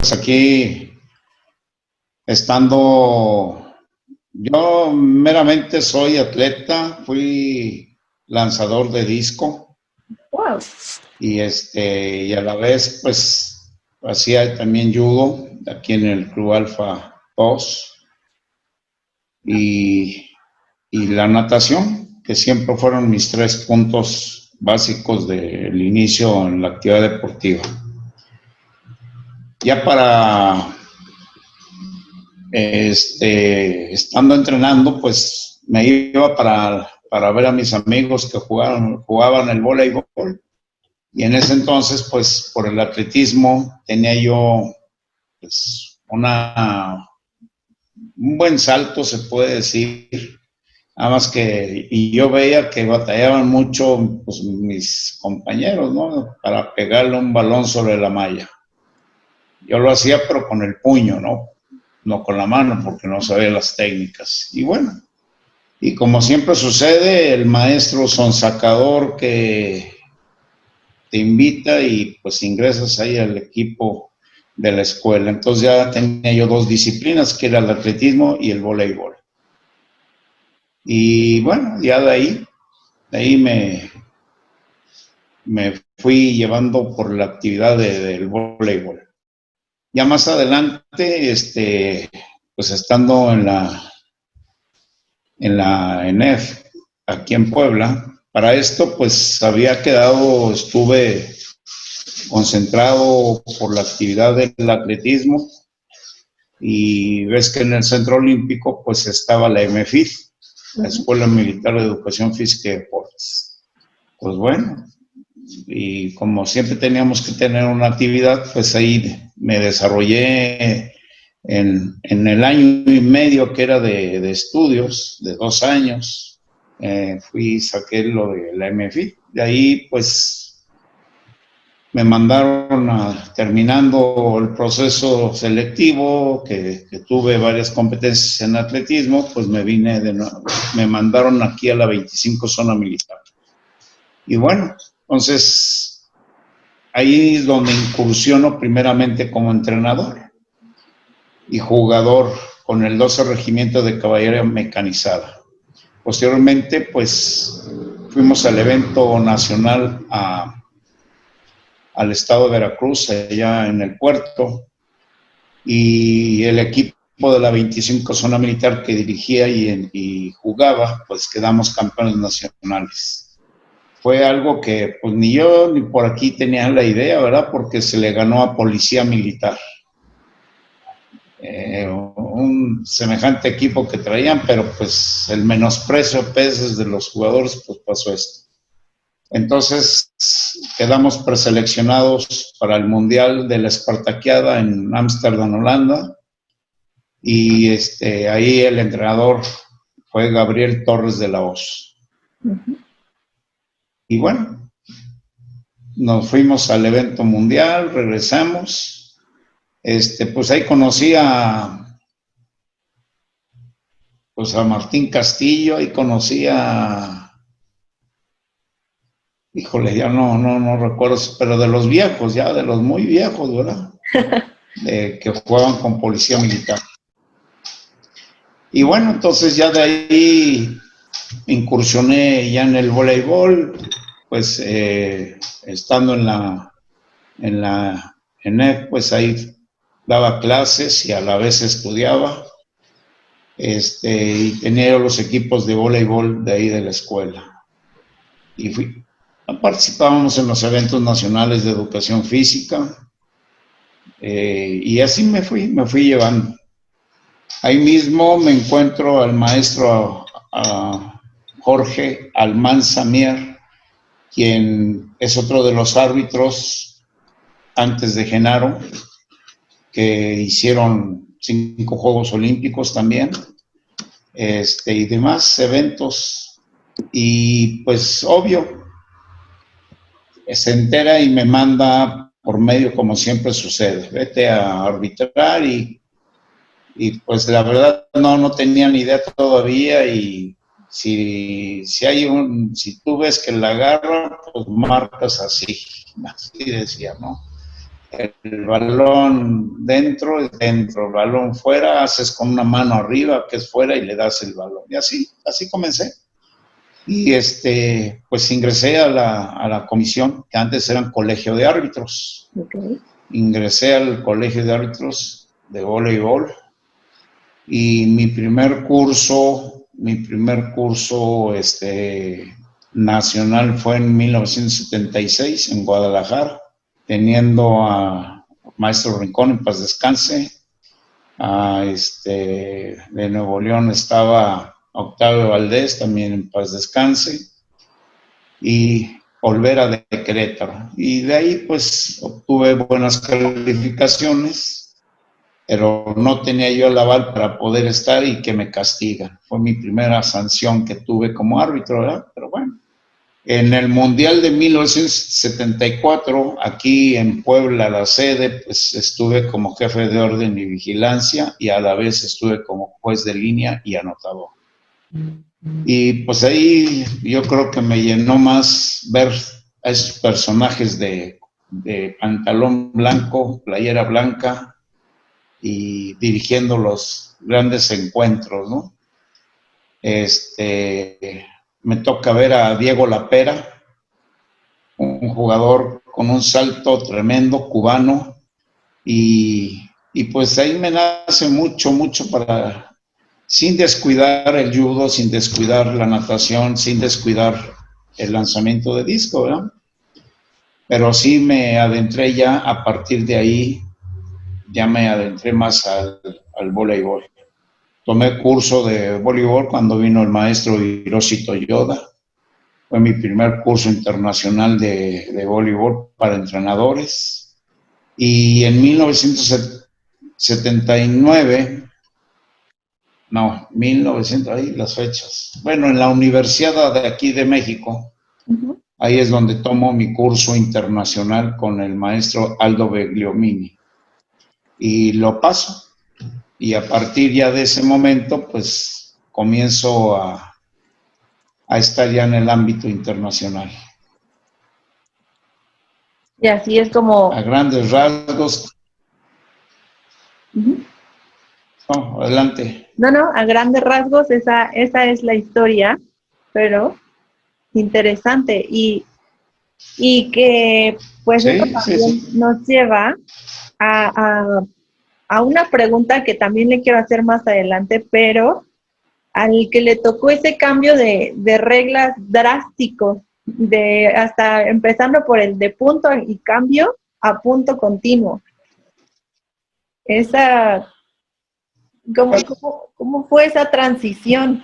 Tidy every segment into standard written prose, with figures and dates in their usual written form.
aquí estando, yo meramente soy atleta, fui lanzador de disco. Wow. Y a la vez pues hacía también judo aquí en el Club Alfa 2 y, y la natación, que siempre fueron mis 3 puntos básicos del inicio en la actividad deportiva. Ya para estando entrenando, pues me iba para ver a mis amigos que jugaban el voleibol. Y en ese entonces, pues por el atletismo tenía yo pues, un buen salto, se puede decir. Nada más que, y yo veía que batallaban mucho pues, mis compañeros, ¿no? Para pegarle un balón sobre la malla. Yo lo hacía, pero con el puño, ¿no? No con la mano, porque no sabía las técnicas. Y bueno, y como siempre sucede, el maestro sonsacador que te invita y pues ingresas ahí al equipo de la escuela. Entonces ya tenía yo 2 disciplinas, que era el atletismo y el voleibol. Y bueno, ya de ahí me fui llevando por la actividad del voleibol. Ya más adelante, pues estando en la ENEF, aquí en Puebla, para esto pues estuve concentrado por la actividad del atletismo y ves que en el Centro Olímpico pues estaba la EMEFIT, la Escuela Militar de Educación Física y Deportes. Pues bueno, y como siempre teníamos que tener una actividad, pues ahí me desarrollé en el año y medio que era de estudios, de 2 años, saqué lo de la EMEFIT, de ahí pues me mandaron terminando el proceso selectivo, que tuve varias competencias en atletismo, pues me mandaron aquí a la 25 Zona Militar. Y bueno, entonces ahí es donde incursiono primeramente como entrenador y jugador con el 12 Regimiento de Caballería Mecanizada. Posteriormente, pues fuimos al evento nacional al estado de Veracruz, allá en el puerto, y el equipo de la 25 Zona Militar que dirigía y jugaba, pues quedamos campeones nacionales. Fue algo que pues ni yo ni por aquí tenía la idea, ¿verdad? Porque se le ganó a Policía Militar. Un semejante equipo que traían, pero pues el menosprecio a veces de los jugadores, pues pasó esto. Entonces quedamos preseleccionados para el Mundial de la Espartaquiada en Ámsterdam, Holanda, y ahí el entrenador fue Gabriel Torres de la Hoz. Y bueno, nos fuimos al evento mundial, regresamos, pues ahí conocí pues a Martín Castillo, ahí conocí híjole, ya no recuerdo, pero de los viejos, ya de los muy viejos, ¿verdad? Que jugaban con Policía Militar. Y bueno, entonces ya de ahí incursioné ya en el voleibol, pues estando en la ENEF, pues ahí daba clases y a la vez estudiaba, y tenía los equipos de voleibol de ahí de la escuela. Y participábamos en los eventos nacionales de educación física, y así me fui llevando. Ahí mismo me encuentro al maestro Jorge Almanza Mier, quien es otro de los árbitros antes de Genaro, que hicieron 5 Juegos Olímpicos también, y demás eventos. Y pues obvio, se entera y me manda por medio, como siempre sucede, vete a arbitrar, y pues la verdad no tenía ni idea todavía, y si tú ves que la agarra, pues marcas así decía, ¿no? el balón dentro, el balón fuera, haces con una mano arriba, que es fuera, y le das el balón. Y así comencé. Y pues ingresé a la comisión, que antes era un colegio de árbitros. Okay. Ingresé al colegio de árbitros de voleibol y mi primer curso nacional fue en 1976 en Guadalajara, teniendo a Maestro Rincón, en paz descanse. De Nuevo León estaba Octavio Valdés, también en paz descanse, y Olvera de Querétaro. Y de ahí pues obtuve buenas calificaciones, pero no tenía yo el aval para poder estar y que me castigan. Fue mi primera sanción que tuve como árbitro, ¿verdad? Pero bueno. En el Mundial de 1974, aquí en Puebla, la sede, pues estuve como jefe de orden y vigilancia y a la vez estuve como juez de línea y anotador. Y pues ahí yo creo que me llenó más ver a esos personajes de pantalón blanco, playera blanca y dirigiendo los grandes encuentros, ¿no? Me toca ver a Diego Lapera, un jugador con un salto tremendo, cubano, y pues ahí me nace mucho para, sin descuidar el judo, sin descuidar la natación, sin descuidar el lanzamiento de disco, ¿verdad? Pero sí me adentré ya, a partir de ahí, ya me adentré más al voleibol. Tomé curso de voleibol cuando vino el maestro Hiroshi Toyoda. Fue mi primer curso internacional de voleibol para entrenadores. Y en 1979, ahí las fechas. Bueno, en la Universidad de aquí de México, ahí es donde tomo mi curso internacional con el maestro Aldo Begliomini. Y lo paso. Y a partir ya de ese momento, pues comienzo a estar ya en el ámbito internacional. Y así es como... A grandes rasgos. No, adelante. No, a grandes rasgos esa es la historia, pero interesante. Y que pues Sí, eso también nos lleva a una pregunta que también le quiero hacer más adelante, pero al que le tocó ese cambio de reglas drásticos, hasta empezando por el de punto y cambio a punto continuo. ¿Cómo fue esa transición?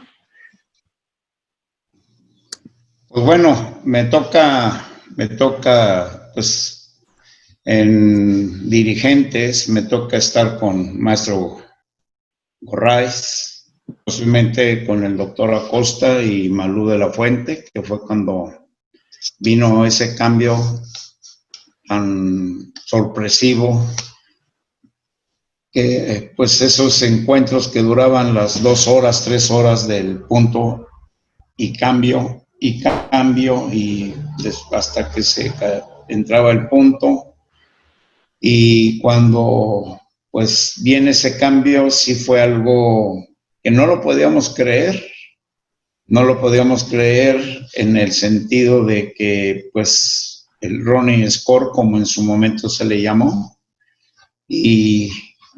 Pues bueno, me toca, pues, en dirigentes, me toca estar con maestro Gorraiz, posiblemente con el doctor Acosta y Malú de la Fuente, que fue cuando vino ese cambio tan sorpresivo, que pues esos encuentros que duraban las 2 horas, 3 horas del punto y cambio, hasta que se entraba el punto. Y cuando pues viene ese cambio, sí fue algo que no lo podíamos creer en el sentido de que pues el running score, como en su momento se le llamó, y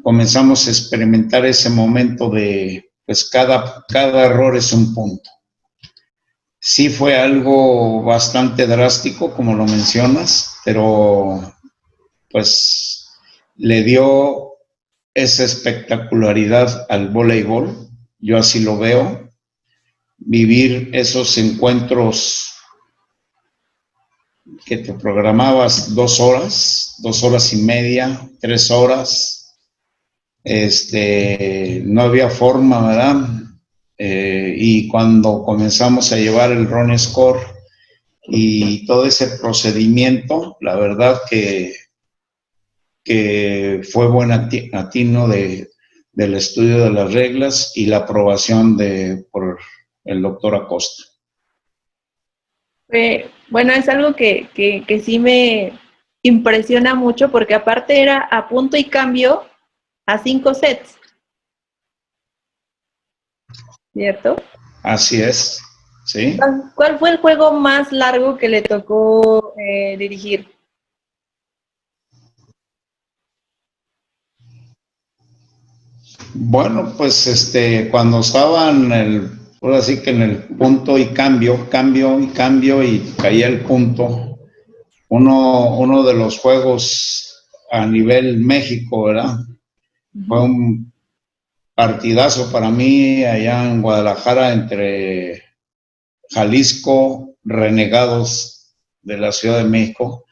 comenzamos a experimentar ese momento de pues cada error es un punto. Sí fue algo bastante drástico, como lo mencionas, pero pues le dio esa espectacularidad al voleibol. Yo así lo veo. Vivir esos encuentros que te programabas 2 horas, 2 horas y media, 3 horas. No había forma, ¿verdad? Y cuando comenzamos a llevar el run score y todo ese procedimiento, la verdad que fue buen atino del estudio de las reglas y la aprobación por el doctor Acosta. Bueno, es algo que sí me impresiona mucho porque aparte era a punto y cambio a 5 sets, ¿cierto? Así es, ¿sí? ¿Cuál fue el juego más largo que le tocó dirigir? Bueno, pues cuando estaba ahora sí que en el punto y cambio y caía el punto, uno de los juegos a nivel México, ¿verdad? Fue un partidazo para mí allá en Guadalajara entre Jalisco, Renegados de la Ciudad de México,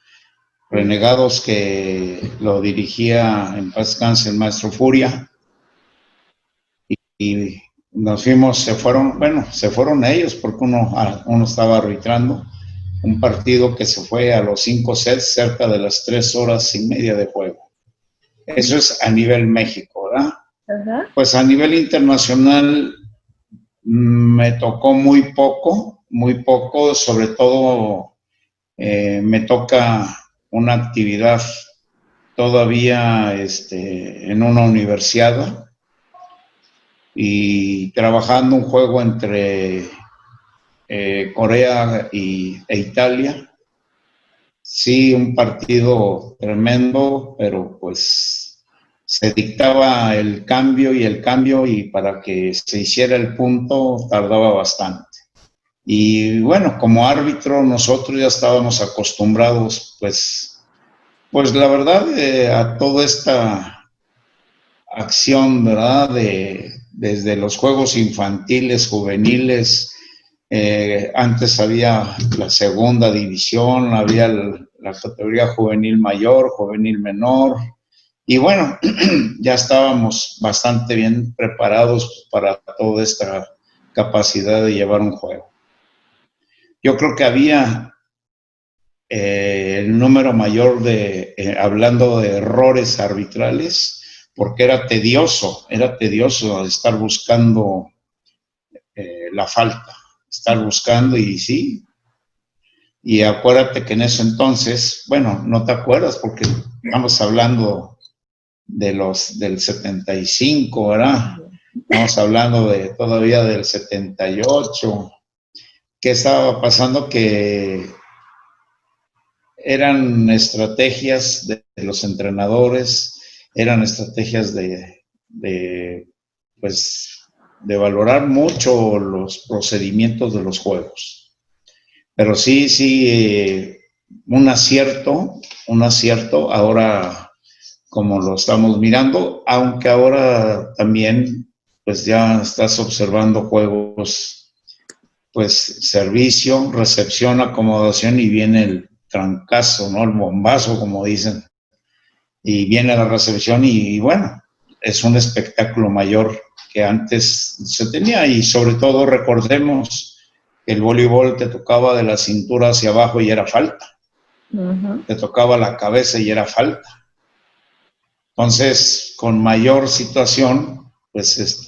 Renegados que lo dirigía en paz descanse el maestro Furia, y nos fuimos, se fueron ellos porque uno estaba arbitrando un partido que se fue a los 5 sets, cerca de las 3 horas y media de juego. Eso es a nivel México, ¿verdad? Ajá. Pues a nivel internacional me tocó muy poco, sobre todo me toca una actividad todavía en una universidad y trabajando un juego entre Corea e Italia. Sí, un partido tremendo, pero pues se dictaba el cambio y para que se hiciera el punto tardaba bastante. Y bueno, como árbitro nosotros ya estábamos acostumbrados, pues la verdad, a toda esta acción, ¿verdad? Desde los juegos infantiles, juveniles, antes había la segunda división, había la categoría juvenil mayor, juvenil menor, y bueno, ya estábamos bastante bien preparados para toda esta capacidad de llevar un juego. Yo creo que había el número mayor hablando de errores arbitrales, porque era tedioso estar buscando la falta, estar buscando y sí. Y acuérdate que en ese entonces, bueno, no te acuerdas porque estamos hablando del 75, ¿verdad? Estamos hablando todavía del 78. ¿Qué estaba pasando? Que eran estrategias de los entrenadores, eran estrategias pues, de valorar mucho los procedimientos de los juegos. Pero sí, un acierto ahora como lo estamos mirando, aunque ahora también pues ya estás observando juegos, pues servicio, recepción, acomodación y viene el trancazo, ¿no? El bombazo, como dicen. Y viene la recepción y bueno, es un espectáculo mayor que antes se tenía y sobre todo recordemos que el voleibol te tocaba de la cintura hacia abajo y era falta. Te tocaba la cabeza y era falta. Entonces, con mayor situación, pues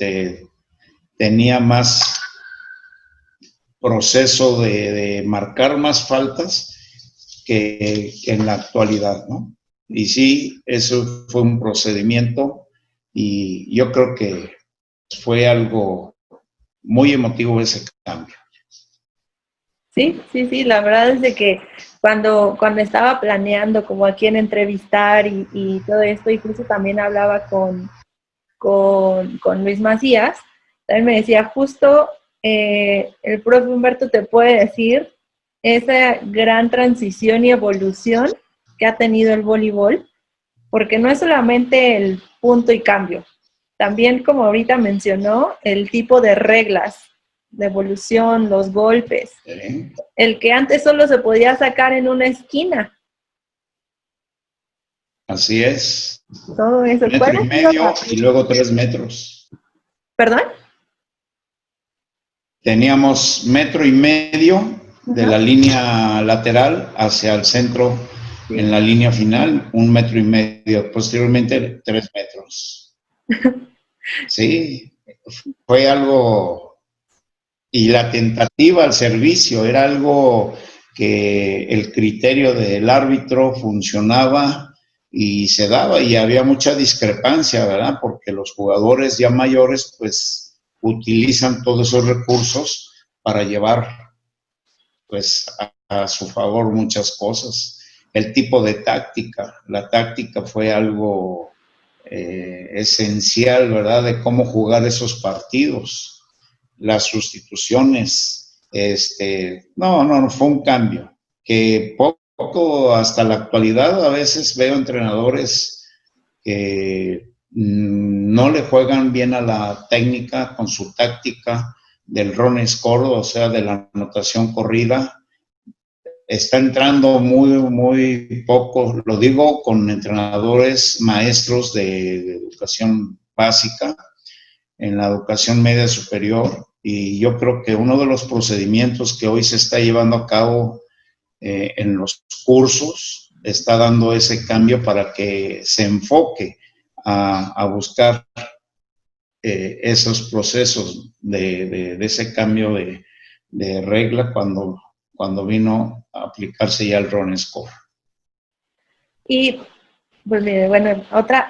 tenía más proceso de marcar más faltas que en la actualidad, ¿no? Y sí, eso fue un procedimiento y yo creo que fue algo muy emotivo ese cambio. Sí, la verdad es de que cuando estaba planeando como a quién entrevistar y todo esto, incluso también hablaba con Luis Macías, también me decía justo el profe Humberto te puede decir esa gran transición y evolución que ha tenido el voleibol, porque no es solamente el punto y cambio, también como ahorita mencionó, el tipo de reglas de evolución, los golpes, el que antes solo se podía sacar en una esquina. Así es. Todo eso. 1,5 y luego 3 metros. ¿Perdón? Teníamos 1,5 de la línea lateral hacia el centro, sí, en la línea final, 1,5 metros, posteriormente 3 metros. Sí, fue algo, y la tentativa al servicio era algo que el criterio del árbitro funcionaba y se daba, y había mucha discrepancia, ¿verdad? Porque los jugadores ya mayores, pues, utilizan todos esos recursos para llevar, pues, a su favor muchas cosas. El tipo de táctica, la táctica fue algo esencial, ¿verdad? De cómo jugar esos partidos, las sustituciones, no, fue un cambio que poco hasta la actualidad a veces veo entrenadores que no le juegan bien a la técnica con su táctica del run score, o sea, de la anotación corrida. Está entrando muy poco, lo digo con entrenadores maestros de educación básica, en la educación media superior, y yo creo que uno de los procedimientos que hoy se está llevando a cabo en los cursos está dando ese cambio para que se enfoque a buscar esos procesos de ese cambio de regla cuando vino a aplicarse ya el run score. Y, pues mire, bueno,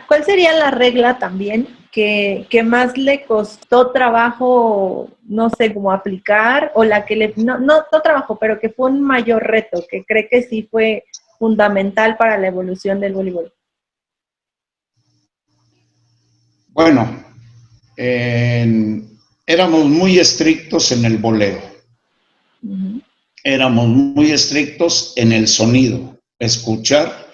¿cuál sería la regla también que más le costó trabajo, no sé, cómo aplicar, o la que no trabajo, pero que fue un mayor reto, que cree que sí fue fundamental para la evolución del voleibol? Bueno, éramos muy estrictos en el voleo. Éramos muy estrictos en el sonido, escuchar,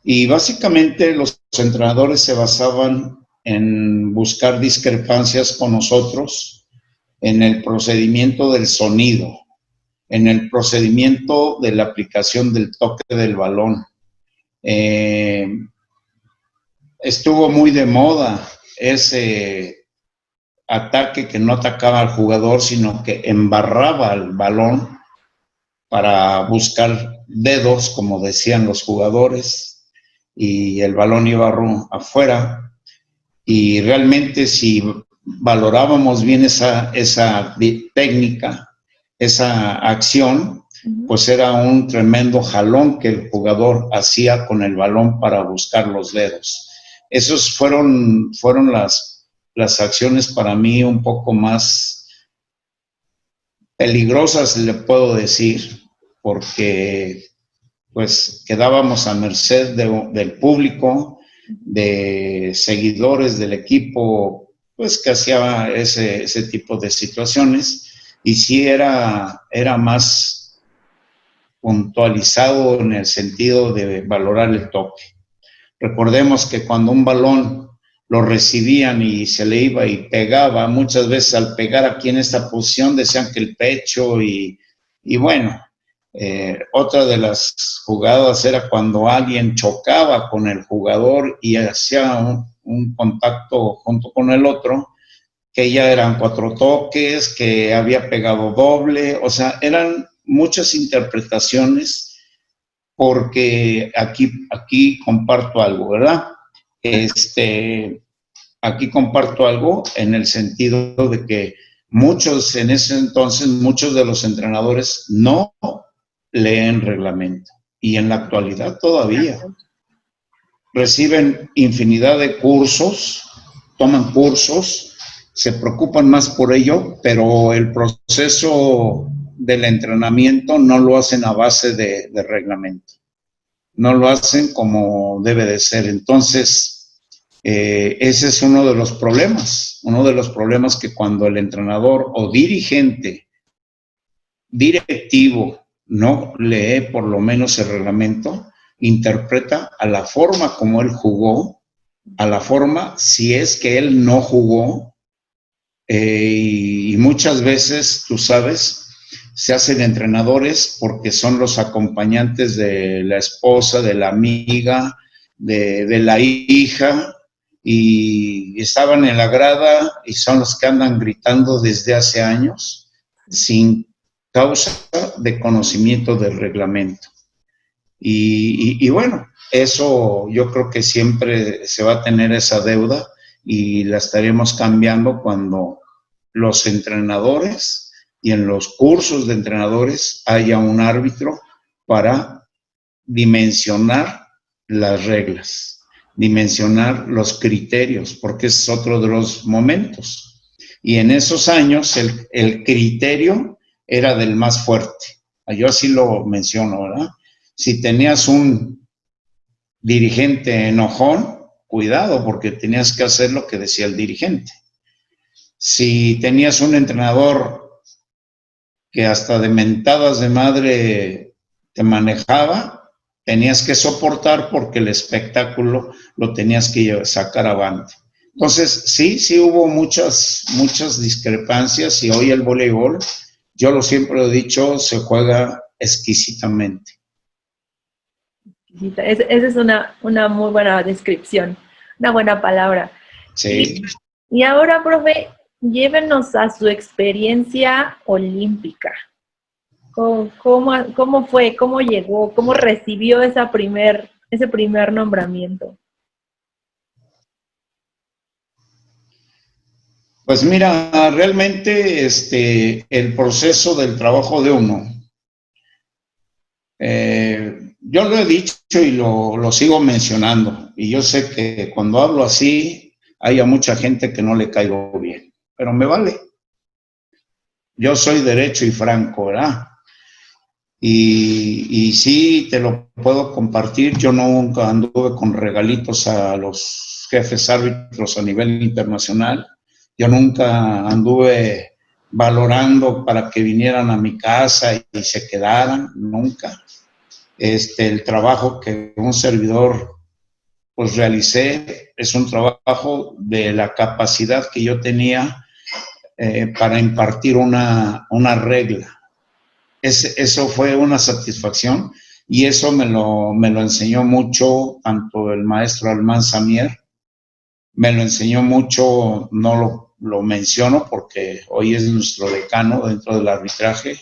y básicamente los entrenadores se basaban en buscar discrepancias con nosotros en el procedimiento del sonido, en el procedimiento de la aplicación del toque del balón. Estuvo muy de moda ese ataque que no atacaba al jugador, sino que embarraba el balón para buscar dedos, como decían los jugadores, y el balón iba afuera. Y realmente si valorábamos bien esa técnica, esa acción, pues era un tremendo jalón que el jugador hacía con el balón para buscar los dedos. Esos fueron las acciones para mí un poco más peligrosas, le puedo decir, porque pues quedábamos a merced del público, de seguidores del equipo, pues que hacía ese tipo de situaciones, y sí era más puntualizado en el sentido de valorar el toque. Recordemos que cuando un balón lo recibían y se le iba y pegaba, muchas veces al pegar aquí en esta posición decían que el pecho y bueno, otra de las jugadas era cuando alguien chocaba con el jugador y hacía un contacto junto con el otro, que ya eran 4 toques, que había pegado doble, o sea, eran muchas interpretaciones, porque aquí comparto algo, ¿verdad? Aquí comparto algo en el sentido de que en ese entonces, muchos de los entrenadores no leen reglamento, y en la actualidad todavía reciben infinidad de cursos, toman cursos, se preocupan más por ello, pero el proceso del entrenamiento no lo hacen a base de reglamento, no lo hacen como debe de ser. Entonces, ese es uno de los problemas que cuando el entrenador o directivo no lee por lo menos el reglamento, interpreta a la forma como él jugó, a la forma si es que él no jugó, y muchas veces, tú sabes, se hacen entrenadores porque son los acompañantes de la esposa, de la amiga, de la hija, y estaban en la grada y son los que andan gritando desde hace años sin causa de conocimiento del reglamento. Y bueno, eso yo creo que siempre se va a tener esa deuda, y la estaremos cambiando cuando los entrenadores y en los cursos de entrenadores haya un árbitro para dimensionar las reglas, dimensionar los criterios, porque es otro de los momentos. Y en esos años el criterio era del más fuerte. Yo así lo menciono, ¿verdad? Si tenías un dirigente enojón, cuidado, porque tenías que hacer lo que decía el dirigente. Si tenías un entrenador que hasta de mentadas de madre te manejaba, tenías que soportar porque el espectáculo lo tenías que sacar avante. Entonces, sí hubo muchas discrepancias y hoy el voleibol, yo lo siempre he dicho, se juega exquisitamente. Esa es una muy buena descripción, una buena palabra. Sí. Y ahora, profe, llévenos a su experiencia olímpica. ¿Cómo fue? ¿Cómo llegó? ¿Cómo recibió ese primer nombramiento? Pues mira, realmente el proceso del trabajo de uno, yo lo he dicho y lo sigo mencionando, y yo sé que cuando hablo así, hay a mucha gente que no le caigo bien, pero me vale. Yo soy derecho y franco, ¿verdad? Y sí, te lo puedo compartir, yo nunca anduve con regalitos a los jefes árbitros a nivel internacional. Yo nunca anduve valorando para que vinieran a mi casa y se quedaran, nunca. El trabajo que un servidor pues realicé es un trabajo de la capacidad que yo tenía para impartir una regla. Eso fue una satisfacción y eso me lo enseñó mucho tanto el maestro Alman Samier, me lo enseñó mucho, no lo menciono porque hoy es nuestro decano dentro del arbitraje,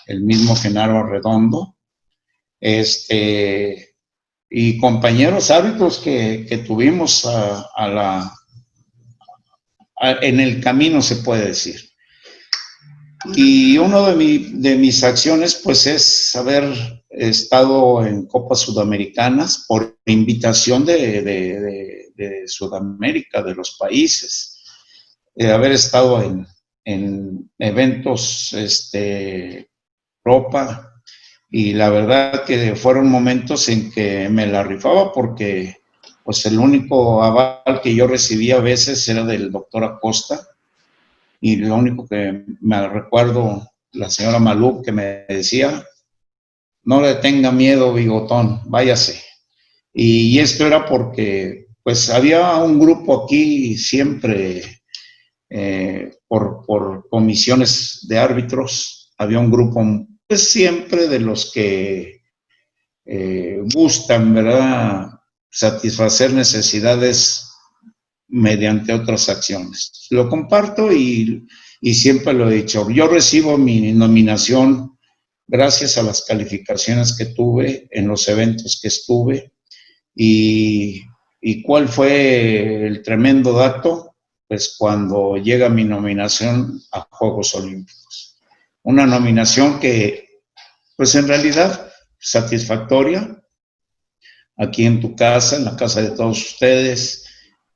el mismo Genaro Arredondo, y compañeros árbitros que tuvimos en el camino, se puede decir. Y uno de mis acciones, pues, es haber estado en Copas Sudamericanas por invitación de Sudamérica, de los países, haber estado en eventos Europa, y la verdad que fueron momentos en que me la rifaba porque pues el único aval que yo recibía a veces era del doctor Acosta, y lo único que me recuerdo, la señora Malú, que me decía, no le tenga miedo, bigotón, váyase. Y esto era porque pues había un grupo aquí siempre, por comisiones de árbitros, había un grupo pues siempre de los que gustan, ¿verdad?, satisfacer necesidades mediante otras acciones. Lo comparto y siempre lo he dicho. Yo recibo mi nominación gracias a las calificaciones que tuve en los eventos que estuve. ¿Y cuál fue el tremendo dato? Pues cuando llega mi nominación a Juegos Olímpicos. Una nominación que, pues en realidad, satisfactoria. Aquí en tu casa, en la casa de todos ustedes,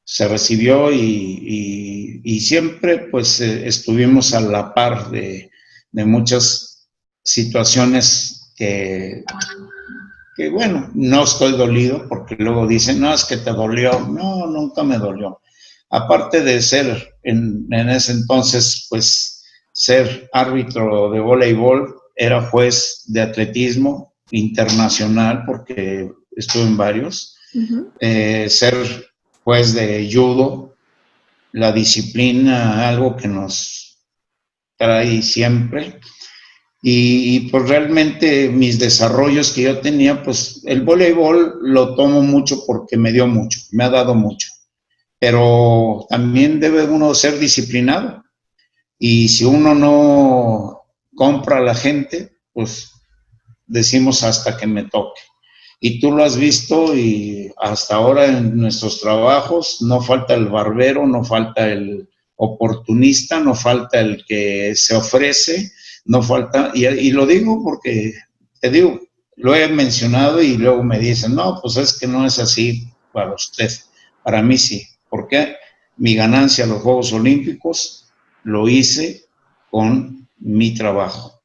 se recibió y siempre pues estuvimos a la par de muchas situaciones que bueno, no estoy dolido porque luego dicen, no, es que te dolió. No, nunca me dolió. Aparte de ser en ese entonces, pues ser árbitro de voleibol, era juez de atletismo internacional porque estuve en varios, ser juez de judo, la disciplina, algo que nos trae siempre. Y pues realmente mis desarrollos que yo tenía, pues el voleibol lo tomo mucho porque me dio mucho, me ha dado mucho. Pero también debe uno ser disciplinado. Y si uno no compra a la gente, pues decimos hasta que me toque. Y tú lo has visto y hasta ahora en nuestros trabajos no falta el barbero, no falta el oportunista, no falta el que se ofrece no falta, y lo digo porque, te digo, lo he mencionado y luego me dicen, no, pues es que no es así para usted, para mí sí, porque mi ganancia a los Juegos Olímpicos lo hice con mi trabajo.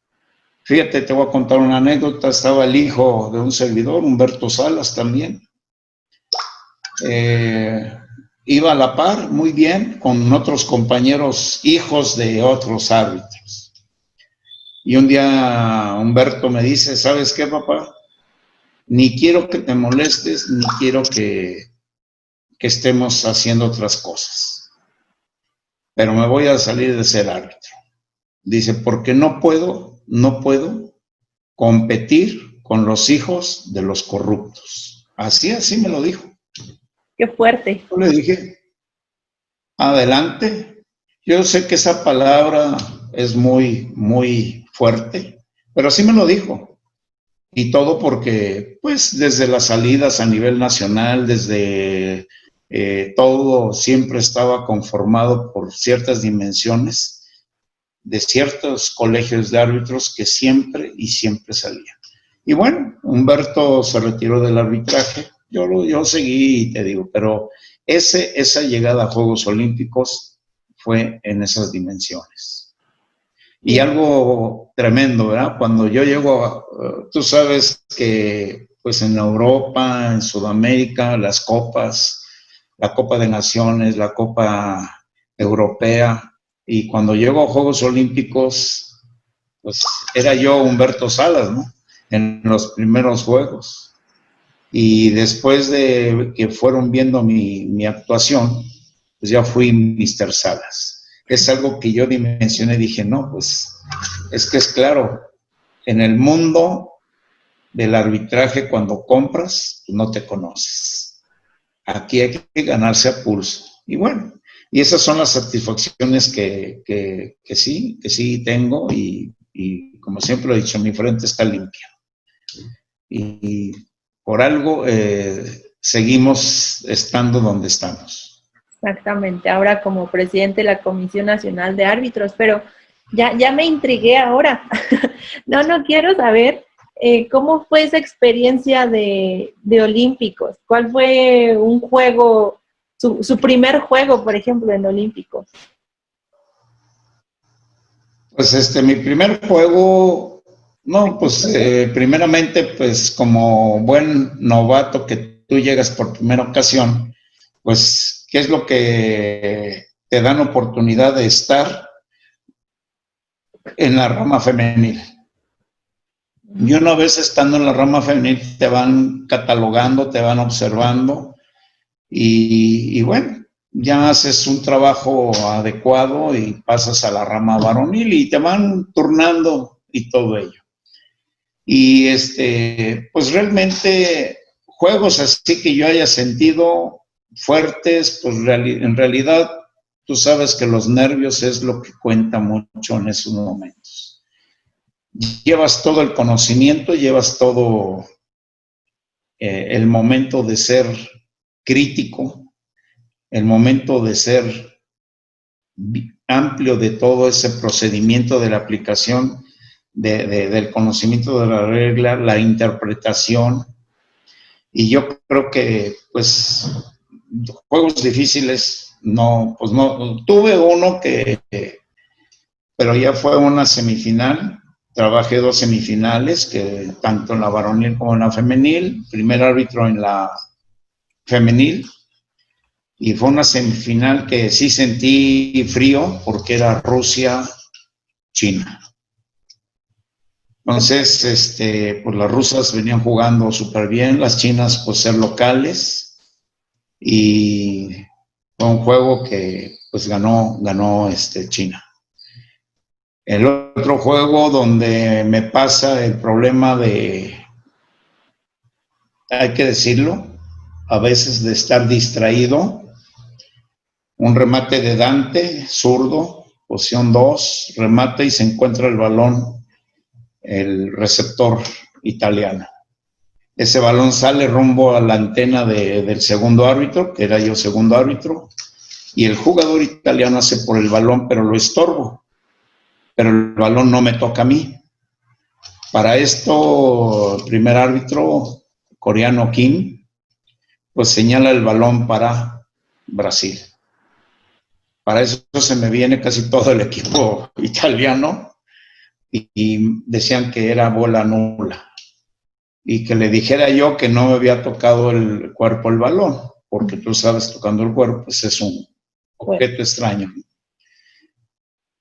Fíjate, te voy a contar una anécdota, estaba el hijo de un servidor, Humberto Salas también, iba a la par muy bien con otros compañeros, hijos de otros árbitros. Y un día Humberto me dice, ¿sabes qué, papá? Ni quiero que te molestes, ni quiero que estemos haciendo otras cosas. Pero me voy a salir de ser árbitro. Dice, porque no puedo competir con los hijos de los corruptos. Así me lo dijo. Qué fuerte. Yo le dije, adelante. Yo sé que esa palabra es muy, muy fuerte, pero así me lo dijo. Y todo porque, pues, desde las salidas a nivel nacional, desde todo siempre estaba conformado por ciertas dimensiones de ciertos colegios de árbitros que siempre y siempre salían. Y bueno, Humberto se retiró del arbitraje, yo seguí y te digo, pero esa llegada a Juegos Olímpicos fue en esas dimensiones. Y algo tremendo, ¿verdad? Cuando yo llego, tú sabes que pues en Europa, en Sudamérica, las copas, la Copa de Naciones, la Copa Europea, y cuando llego a Juegos Olímpicos, pues era yo Humberto Salas, ¿no? En los primeros Juegos. Y después de que fueron viendo mi actuación, pues ya fui Mr. Salas. Es algo que yo dimensioné, dije, no, pues es que es claro, en el mundo del arbitraje cuando compras, no te conoces. Aquí hay que ganarse a pulso. Y bueno, y esas son las satisfacciones que sí tengo y como siempre lo he dicho, mi frente está limpia. Y por algo seguimos estando donde estamos. Exactamente, ahora como presidente de la Comisión Nacional de Árbitros, pero ya me intrigué ahora. No quiero saber cómo fue esa experiencia de Olímpicos. ¿Cuál fue un juego, su primer juego, por ejemplo, en Olímpicos? Pues mi primer juego, no, pues primeramente, pues como buen novato que tú llegas por primera ocasión, pues ¿qué es lo que te dan oportunidad de estar en la rama femenil? Y una vez estando en la rama femenil te van catalogando, te van observando y bueno, ya haces un trabajo adecuado y pasas a la rama varonil y te van turnando y todo ello. Y pues realmente juegos así que yo haya sentido fuertes, pues en realidad tú sabes que los nervios es lo que cuenta mucho en esos momentos. Llevas todo el conocimiento, llevas todo el momento de ser crítico, el momento de ser amplio de todo ese procedimiento de la aplicación del conocimiento de la regla, la interpretación. Y yo creo que, pues, juegos difíciles, no, pues no, tuve uno pero ya fue una semifinal, trabajé 2 semifinales, que tanto en la varonil como en la femenil, primer árbitro en la femenil, y fue una semifinal que sí sentí frío, porque era Rusia-China. Entonces, pues las rusas venían jugando súper bien, las chinas pues ser locales, y fue un juego que pues ganó China. El otro juego donde me pasa el problema hay que decirlo, a veces de estar distraído, un remate de Dante, zurdo, posición 2, remate y se encuentra el balón, el receptor italiano. Ese balón sale rumbo a la antena del segundo árbitro, que era yo segundo árbitro, y el jugador italiano hace por el balón, pero lo estorbo. pero el balón no me toca a mí. Para esto, el primer árbitro, coreano Kim, pues señala el balón para Brasil. Para eso se me viene casi todo el equipo italiano y decían que era bola nula. Y que le dijera yo que no me había tocado el cuerpo el balón, porque tú sabes, tocando el cuerpo, pues es un objeto extraño.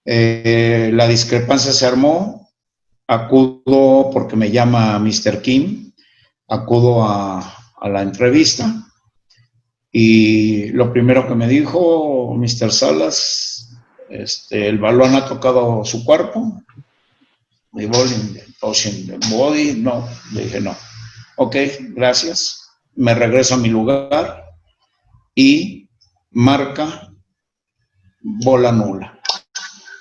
La discrepancia se armó, acudo, porque me llama Mr. Kim, acudo a la entrevista, y lo primero que me dijo, Mr. Salas, el balón ha tocado su cuerpo, the body, no, le dije no. Ok, gracias. Me regreso a mi lugar y marca bola nula.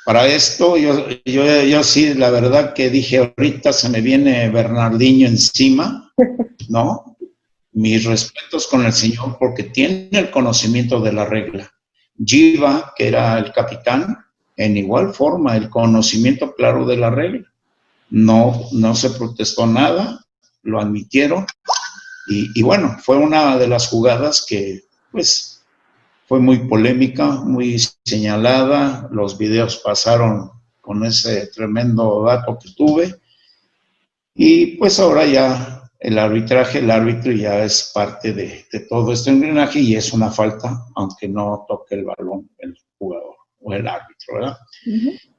Para esto, yo sí, la verdad que dije, ahorita se me viene Bernardinho encima, ¿no? Mis respetos con el señor porque tiene el conocimiento de la regla. Giva, que era el capitán, en igual forma, el conocimiento claro de la regla. No se protestó nada, lo admitieron. Y bueno, fue una de las jugadas que, pues, fue muy polémica, muy señalada. Los videos pasaron con ese tremendo dato que tuve. Y pues ahora ya el árbitro ya es parte de todo este engranaje y es una falta, aunque no toque el balón el jugador o el árbitro, ¿verdad?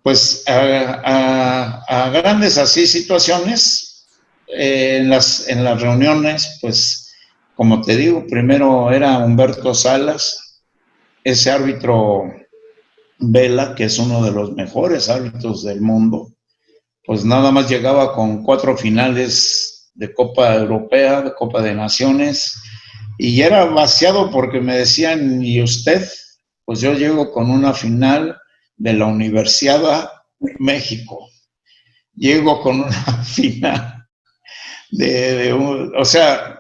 Pues a grandes así situaciones, en las reuniones, pues, como te digo, primero era Humberto Salas, ese árbitro Vela, que es uno de los mejores árbitros del mundo, pues nada más llegaba con 4 finales de Copa Europea, de Copa de Naciones, y era vaciado porque me decían, ¿y usted? Pues yo llego con una final de la Universidad México, llego con una final o sea,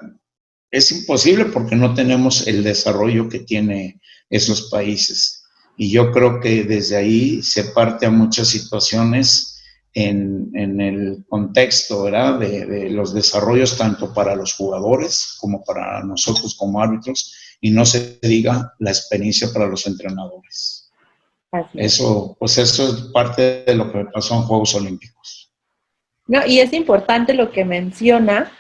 es imposible porque no tenemos el desarrollo que tiene esos países. Y yo creo que desde ahí se parte a muchas situaciones en el contexto, ¿verdad? De los desarrollos tanto para los jugadores como para nosotros como árbitros, y no se diga la experiencia para los entrenadores. Eso es parte de lo que pasó en Juegos Olímpicos. No, y es importante lo que menciona,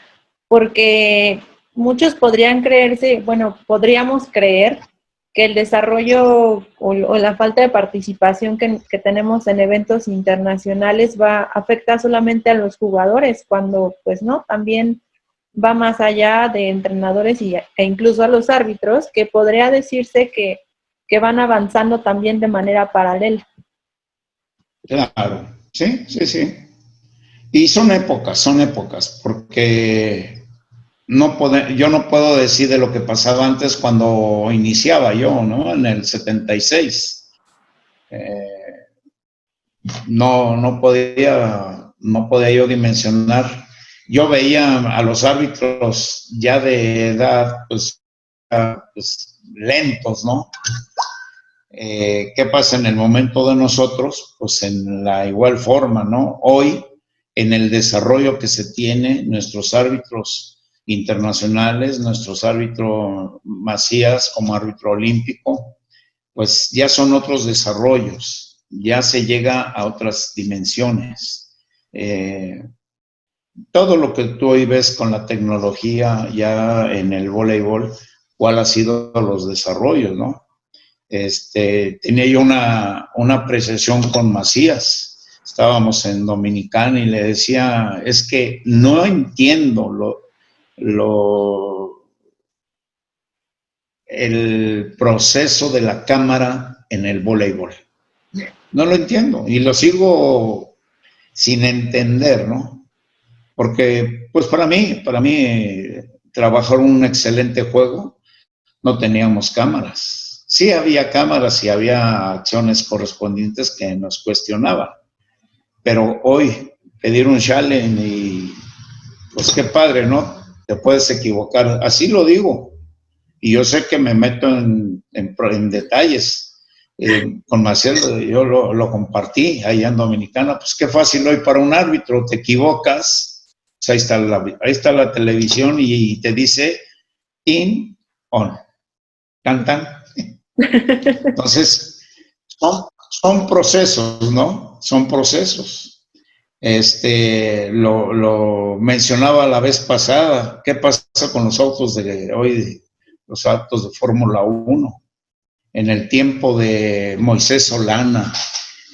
porque muchos podrían creerse, bueno, podríamos creer que el desarrollo o la falta de participación que tenemos en eventos internacionales afecta solamente a los jugadores, cuando pues no, también va más allá de entrenadores e incluso a los árbitros, que podría decirse que van avanzando también de manera paralela. Claro, sí. Y son épocas, porque yo no puedo decir de lo que pasaba antes cuando iniciaba yo, ¿no? En el 76. No podía yo dimensionar. Yo veía a los árbitros ya de edad, pues lentos, ¿no? ¿Qué pasa en el momento de nosotros? Pues en la igual forma, ¿no? Hoy, en el desarrollo que se tiene, nuestros árbitros internacionales, nuestros árbitros Macías como árbitro olímpico, pues ya son otros desarrollos, ya se llega a otras dimensiones. Todo lo que tú hoy ves con la tecnología ya en el voleibol, ¿cuál ha sido los desarrollos, no? Tenía yo una apreciación con Macías. Estábamos en Dominicana y le decía, es que no entiendo el proceso de la cámara en el voleibol. No lo entiendo y lo sigo sin entender, ¿no? Porque, pues para mí, trabajar un excelente juego, no teníamos cámaras. Sí había cámaras y había acciones correspondientes que nos cuestionaban. Pero hoy, pedir un challenge y, pues qué padre, ¿no? Te puedes equivocar. Así lo digo. Y yo sé que me meto en detalles, con Maciel yo lo compartí allá en Dominicana, pues qué fácil hoy para un árbitro, te equivocas, pues ahí está la televisión y te dice in, on, cantan. Entonces, son procesos, ¿no? Son procesos. Lo mencionaba la vez pasada, ¿qué pasa con los autos de hoy, los autos de Fórmula 1? En el tiempo de Moisés Solana,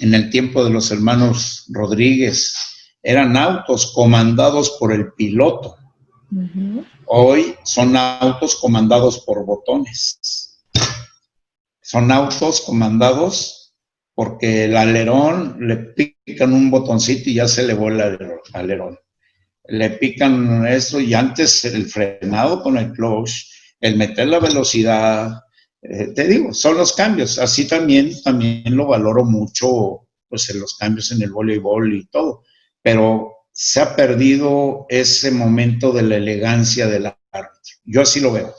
en el tiempo de los hermanos Rodríguez, eran autos comandados por el piloto. Hoy son autos comandados por botones. Son autos comandados porque el alerón, le pican un botoncito y ya se le vuela el alerón. Le pican eso y antes el frenado con el clutch, el meter la velocidad, te digo, son los cambios. Así también lo valoro mucho, pues en los cambios en el voleibol y todo. Pero se ha perdido ese momento de la elegancia del árbitro. Yo así lo veo.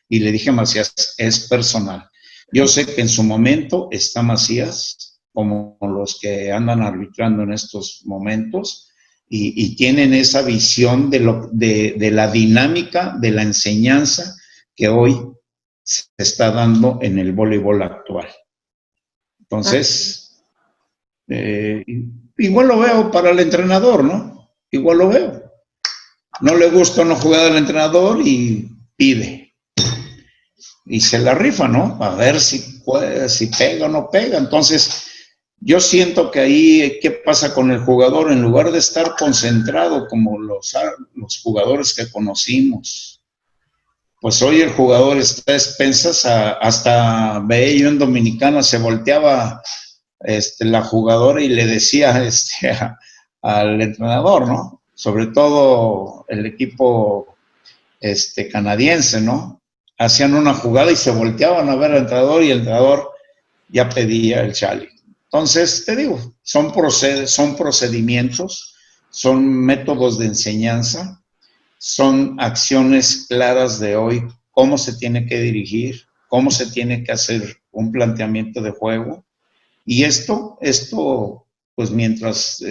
Y le dije a Macías, es personal. Yo sé que en su momento está Macías, como los que andan arbitrando en estos momentos, y tienen esa visión de la dinámica, de la enseñanza que hoy se está dando en el voleibol actual. Entonces, igual lo veo para el entrenador, ¿no? Igual lo veo. No le gusta una jugada al entrenador y pide. Y se la rifa, ¿no? A ver si puede, si pega o no pega. Entonces, yo siento que ahí, ¿qué pasa con el jugador? En lugar de estar concentrado como los jugadores que conocimos, pues hoy el jugador está a expensas, hasta veía yo en Dominicana, se volteaba la jugadora y le decía al entrenador, ¿no? Sobre todo el equipo canadiense, ¿no? Hacían una jugada y se volteaban a ver al entrenador y el entrenador ya pedía el challenge. Entonces, te digo, son procedimientos, son métodos de enseñanza, son acciones claras de hoy, cómo se tiene que dirigir, cómo se tiene que hacer un planteamiento de juego. Y esto pues mientras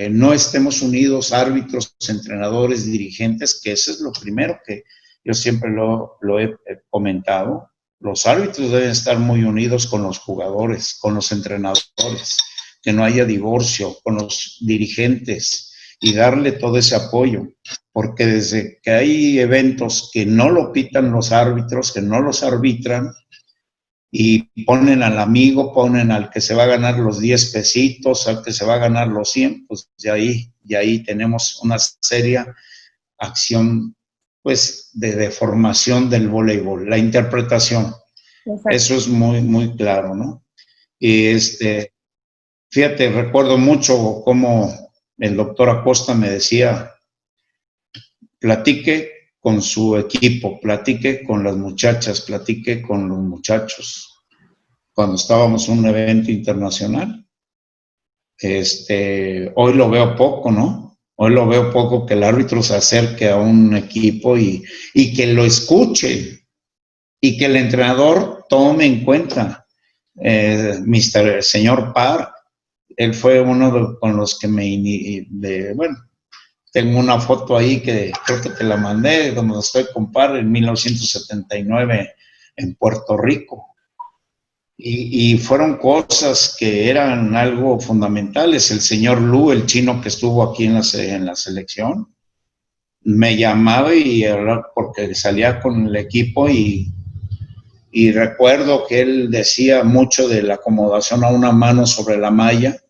no estemos unidos, árbitros, entrenadores, dirigentes, que eso es lo primero que yo siempre lo he comentado, los árbitros deben estar muy unidos con los jugadores, con los entrenadores, que no haya divorcio, con los dirigentes y darle todo ese apoyo, porque desde que hay eventos que no lo pitan los árbitros, que no los arbitran, y ponen al amigo, ponen al que se va a ganar los 10 pesitos, al que se va a ganar los 100, pues de ahí tenemos una seria acción, pues, de deformación del voleibol, la interpretación. Exacto. Eso es muy, muy claro, ¿no? Y fíjate, recuerdo mucho cómo el doctor Acosta me decía, platique con su equipo, platique con las muchachas, platique con los muchachos. Cuando estábamos en un evento internacional, hoy lo veo poco, ¿no? Hoy lo veo poco que el árbitro se acerque a un equipo y que lo escuche y que el entrenador tome en cuenta. Señor Park, él fue uno con los que bueno, tengo una foto ahí que creo que te la mandé, donde estoy con Park en 1979 en Puerto Rico. Y fueron cosas que eran algo fundamentales. El señor Lu, el chino que estuvo aquí en la selección, me llamaba y porque salía con el equipo y recuerdo que él decía mucho de la acomodación a una mano sobre la malla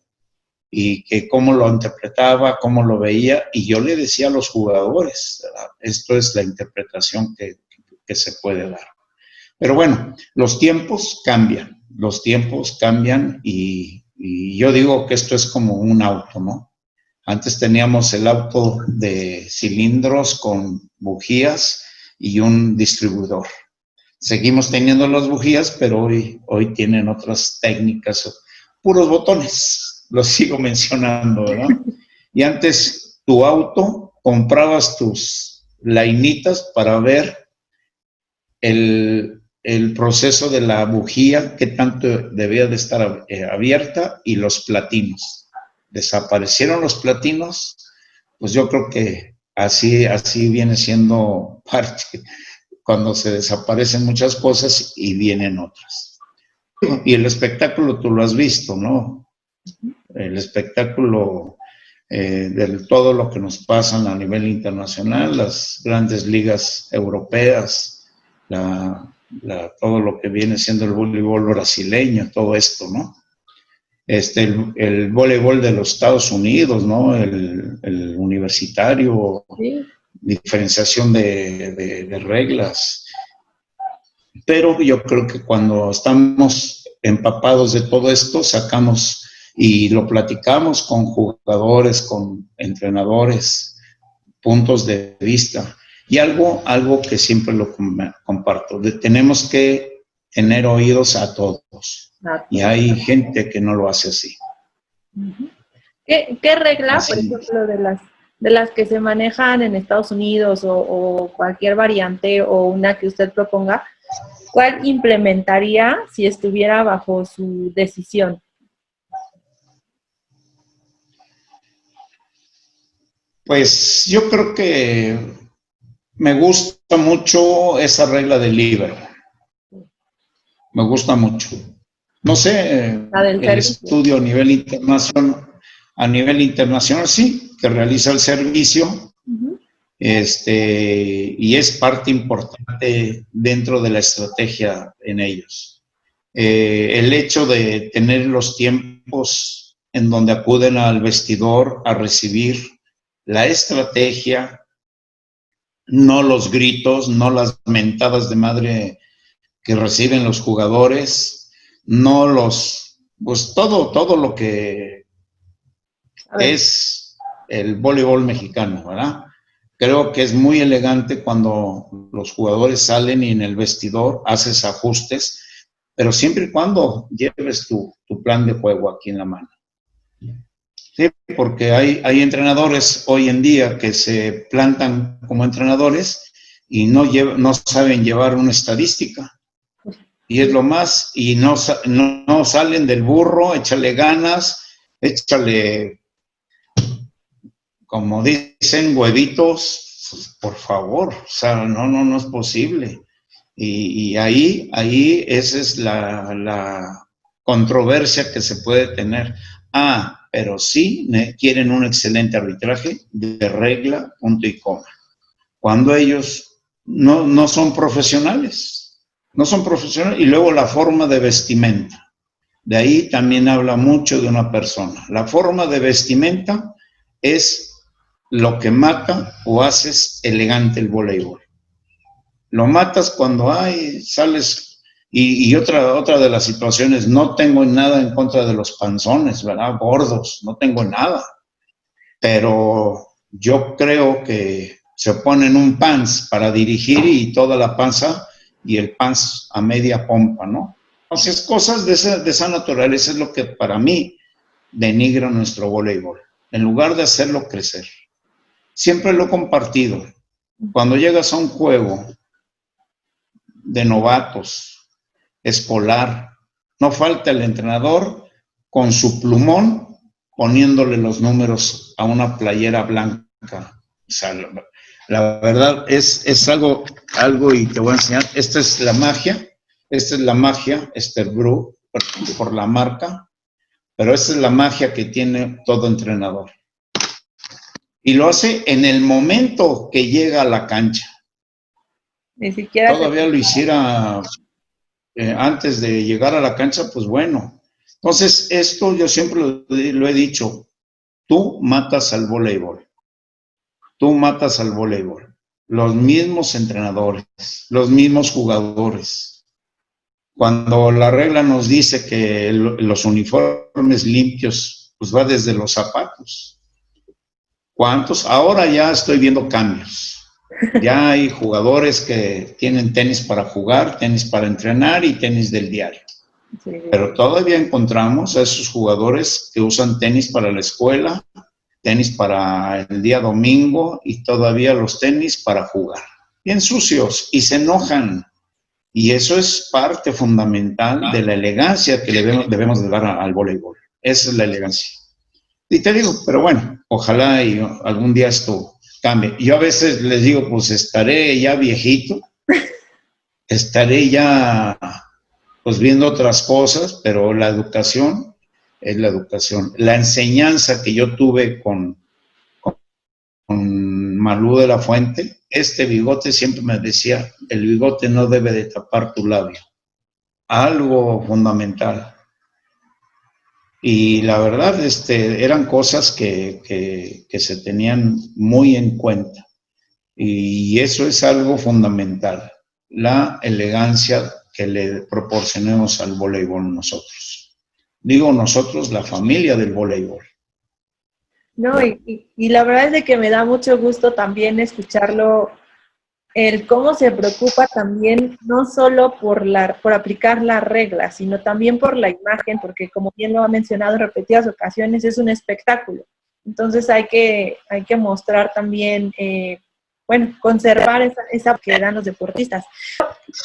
y que cómo lo interpretaba, cómo lo veía, y yo le decía a los jugadores, ¿verdad? Esto es la interpretación que se puede dar. Pero bueno, los tiempos cambian y yo digo que esto es como un auto, ¿no? Antes teníamos el auto de cilindros con bujías y un distribuidor. Seguimos teniendo las bujías, pero hoy tienen otras técnicas, puros botones, los sigo mencionando, ¿verdad? Y antes tu auto, comprabas tus lainitas para ver el proceso de la bujía, que tanto debía de estar abierta, y los platinos. Desaparecieron los platinos, pues yo creo que así viene siendo parte, cuando se desaparecen muchas cosas y vienen otras. Y el espectáculo tú lo has visto, ¿no? El espectáculo de todo lo que nos pasa a nivel internacional, las grandes ligas europeas, todo lo que viene siendo el voleibol brasileño, todo esto, ¿no? El voleibol de los Estados Unidos, ¿no? El universitario, Sí. diferenciación de reglas. Pero yo creo que cuando estamos empapados de todo esto, sacamos y lo platicamos con jugadores, con entrenadores, puntos de vista. Y algo que siempre lo comparto, tenemos que tener oídos a todos. Y hay gente que no lo hace así. ¿Qué regla, Así. por ejemplo, de las que se manejan en Estados Unidos o cualquier variante o una que usted proponga, cuál implementaría si estuviera bajo su decisión? Pues yo creo que me gusta mucho esa regla del líbero. Me gusta mucho. No sé, La del el servicio. estudio a nivel internacional sí, que realiza el servicio, y es parte importante dentro de la estrategia en ellos. El hecho de tener los tiempos en donde acuden al vestidor a recibir la estrategia, no los gritos, no las mentadas de madre que reciben los jugadores, no pues todo lo que es el voleibol mexicano, ¿verdad? Creo que es muy elegante cuando los jugadores salen y en el vestidor haces ajustes, pero siempre y cuando lleves tu plan de juego aquí en la mano. Sí, porque hay entrenadores hoy en día que se plantan como entrenadores y no saben llevar una estadística. Y es lo más, y no salen del burro, échale ganas, échale, como dicen, huevitos, por favor, o sea, no es posible. Y ahí esa es la controversia que se puede tener. Pero sí quieren un excelente arbitraje de regla, punto y coma. Cuando ellos no son profesionales. No son profesionales. Y luego la forma de vestimenta. De ahí también habla mucho de una persona. La forma de vestimenta es lo que mata o haces elegante el voleibol. Lo matas cuando sales. Y otra de las situaciones, no tengo nada en contra de los panzones, ¿verdad? Gordos, no tengo nada. Pero yo creo que se ponen un pants para dirigir y toda la panza y el pants a media pompa, ¿no? Entonces, cosas de esa naturaleza es lo que para mí denigra nuestro voleibol, en lugar de hacerlo crecer. Siempre lo he compartido. Cuando llegas a un juego de novatos, escolar, no falta el entrenador con su plumón poniéndole los números a una playera blanca. O sea, la verdad es algo y te voy a enseñar. Esta es la magia, Esterbrook, por la marca, pero esta es la magia que tiene todo entrenador. Y lo hace en el momento que llega a la cancha. Ni siquiera todavía lo hiciera antes de llegar a la cancha, pues bueno. Entonces, esto yo siempre lo he dicho, tú matas al voleibol. Tú matas al voleibol. Los mismos entrenadores, los mismos jugadores. Cuando la regla nos dice que los uniformes limpios, pues va desde los zapatos. ¿Cuántos? Ahora ya estoy viendo cambios. Ya hay jugadores que tienen tenis para jugar, tenis para entrenar y tenis del diario. Sí. Pero todavía encontramos a esos jugadores que usan tenis para la escuela, tenis para el día domingo y todavía los tenis para jugar. Bien sucios y se enojan. Y eso es parte fundamental de la elegancia que debemos de dar al voleibol. Esa es la elegancia. Y te digo, pero bueno, ojalá y algún día esto cambie. Yo a veces les digo, pues estaré ya viejito, estaré ya pues viendo otras cosas, pero la educación es la educación. La enseñanza que yo tuve con Malú de la Fuente, este bigote siempre me decía, el bigote no debe de tapar tu labio. Algo fundamental. Y la verdad, eran cosas que se tenían muy en cuenta. Y eso es algo fundamental, la elegancia que le proporcionemos al voleibol nosotros. Digo nosotros, la familia del voleibol. No, y la verdad es de que me da mucho gusto también escucharlo, el cómo se preocupa también no solo por aplicar las reglas, sino también por la imagen, porque como bien lo ha mencionado en repetidas ocasiones, es un espectáculo. Entonces hay que mostrar también, bueno, conservar esa que dan los deportistas.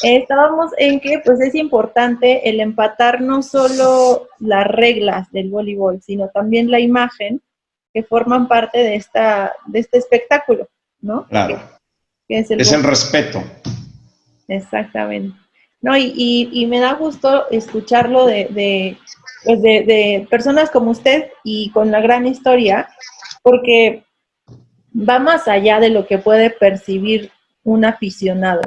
Estábamos en que pues es importante el empatar no solo las reglas del voleibol, sino también la imagen que forman parte de este espectáculo, ¿no? Claro. Que es el respeto. Exactamente. No, y me da gusto escucharlo pues de personas como usted y con la gran historia, porque va más allá de lo que puede percibir un aficionado.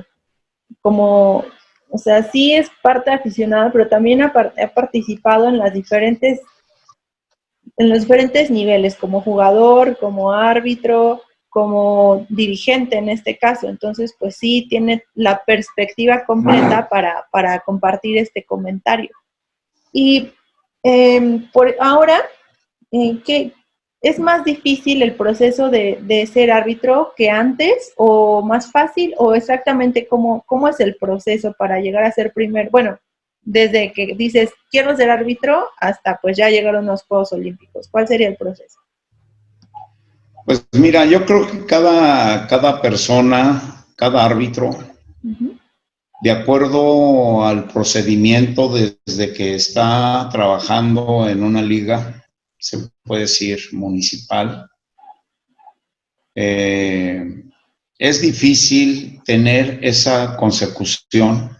Como, o sea, sí es parte aficionado, pero también ha participado en los diferentes niveles, como jugador, como árbitro, como dirigente en este caso. Entonces, pues sí, tiene la perspectiva completa para compartir este comentario. Y por ahora, ¿qué es más difícil el proceso de ser árbitro que antes o más fácil o exactamente cómo es el proceso para llegar a ser bueno, desde que dices quiero ser árbitro hasta pues ya llegaron los Juegos Olímpicos? ¿Cuál sería el proceso? Pues mira, yo creo que cada persona, cada árbitro, de acuerdo al procedimiento desde que está trabajando en una liga, se puede decir municipal, es difícil tener esa consecución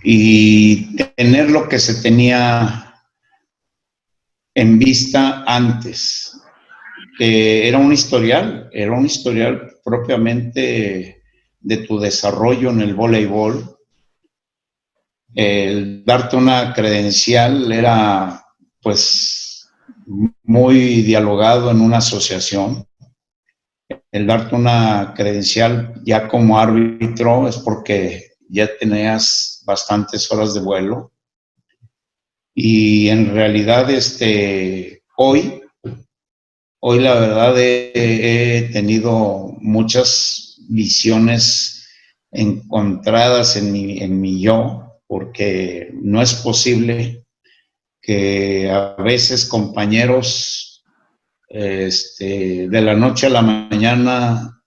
y tener lo que se tenía en vista antes, que era un historial propiamente de tu desarrollo en el voleibol. El darte una credencial era pues muy dialogado en una asociación. El darte una credencial ya como árbitro es porque ya tenías bastantes horas de vuelo. Y en realidad hoy la verdad he tenido muchas visiones encontradas en mi yo, porque no es posible que a veces compañeros de la noche a la mañana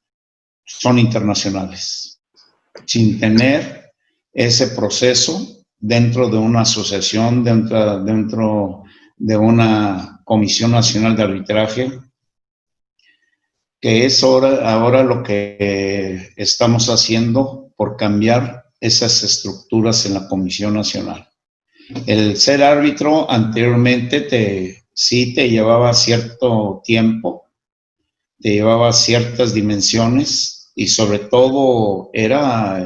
son internacionales, sin tener ese proceso dentro de una asociación, dentro de una Comisión Nacional de Arbitraje, que es ahora lo que estamos haciendo por cambiar esas estructuras en la Comisión Nacional. El ser árbitro anteriormente sí te llevaba cierto tiempo, te llevaba ciertas dimensiones y sobre todo era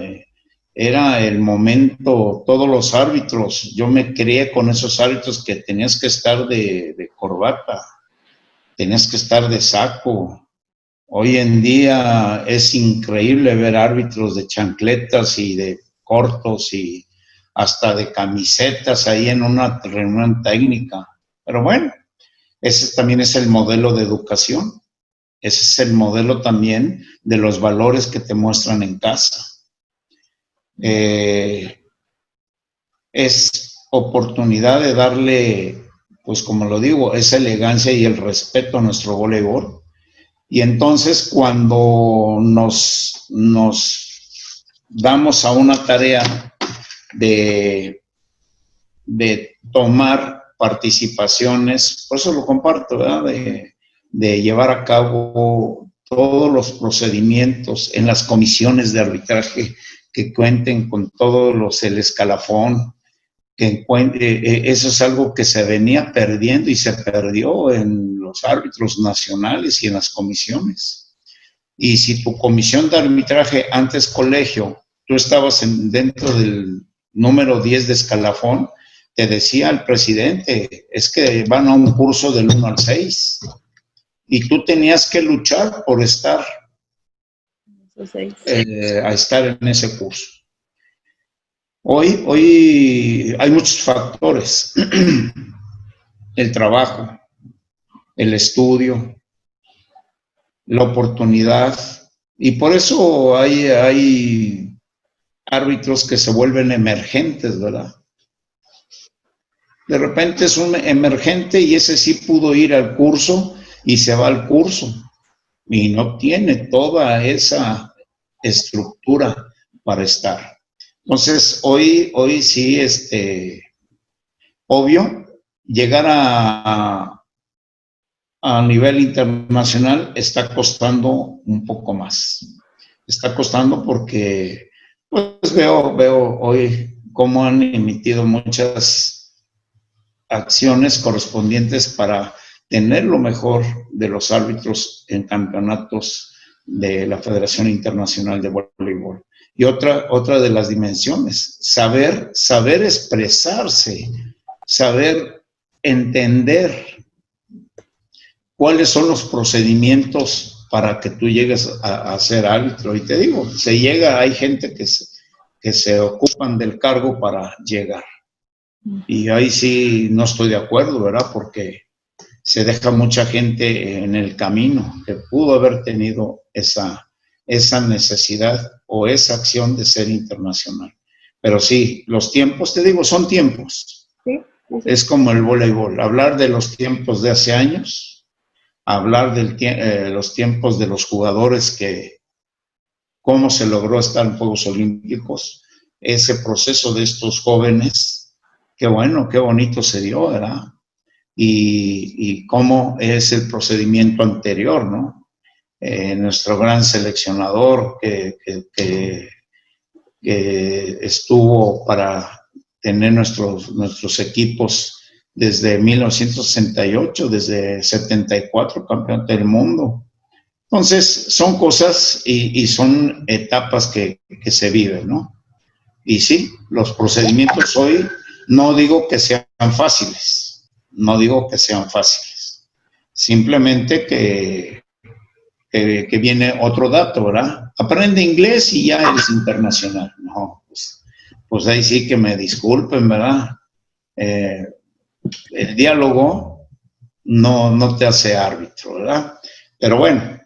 el momento, todos los árbitros, yo me crié con esos árbitros que tenías que estar de corbata, tenías que estar de saco. Hoy en día es increíble ver árbitros de chancletas y de cortos y hasta de camisetas ahí en una reunión técnica. Pero bueno, ese también es el modelo de educación. Ese es el modelo también de los valores que te muestran en casa. Es oportunidad de darle, pues como lo digo, esa elegancia y el respeto a nuestro voleibol. Y entonces cuando nos damos a una tarea de tomar participaciones, por eso lo comparto, ¿verdad? De llevar a cabo todos los procedimientos en las comisiones de arbitraje que cuenten con todos el escalafón, eso es algo que se venía perdiendo y se perdió en los árbitros nacionales y en las comisiones. Y si tu comisión de arbitraje antes colegio, tú estabas dentro del número 10 de escalafón, te decía el presidente, es que van a un curso del 1 al 6 y tú tenías que luchar por estar a estar en ese curso. Hoy hay muchos factores, el trabajo, el estudio, la oportunidad, y por eso hay árbitros que se vuelven emergentes, ¿verdad? De repente es un emergente y ese sí pudo ir al curso y se va al curso y no tiene toda esa estructura para estar. Entonces, hoy sí, obvio, llegar a nivel internacional está costando un poco más. Está costando porque pues veo hoy cómo han emitido muchas acciones correspondientes para tener lo mejor de los árbitros en campeonatos de la Federación Internacional de Voleibol. Y otra de las dimensiones, saber expresarse, saber entender cuáles son los procedimientos para que tú llegues a ser árbitro. Y te digo, hay gente que se ocupan del cargo para llegar. Y ahí sí no estoy de acuerdo, ¿verdad? Porque se deja mucha gente en el camino que pudo haber tenido esa necesidad o esa acción de ser internacional. Pero sí, los tiempos, te digo, son tiempos. Sí. Es como el voleibol. Hablar de los tiempos de hace años, hablar de los tiempos de los jugadores cómo se logró estar en Juegos Olímpicos, ese proceso de estos jóvenes, qué bueno, qué bonito se dio, ¿verdad? Y cómo es el procedimiento anterior, ¿no? Nuestro gran seleccionador que estuvo para tener nuestros equipos desde 1968, desde 74, campeón del mundo. Entonces, son cosas y son etapas que se viven, ¿no? Y sí, los procedimientos hoy no digo que sean fáciles, simplemente que viene otro dato, ¿verdad? Aprende inglés y ya eres internacional. No, pues ahí sí que me disculpen, ¿verdad? El diálogo no te hace árbitro, ¿verdad? Pero bueno,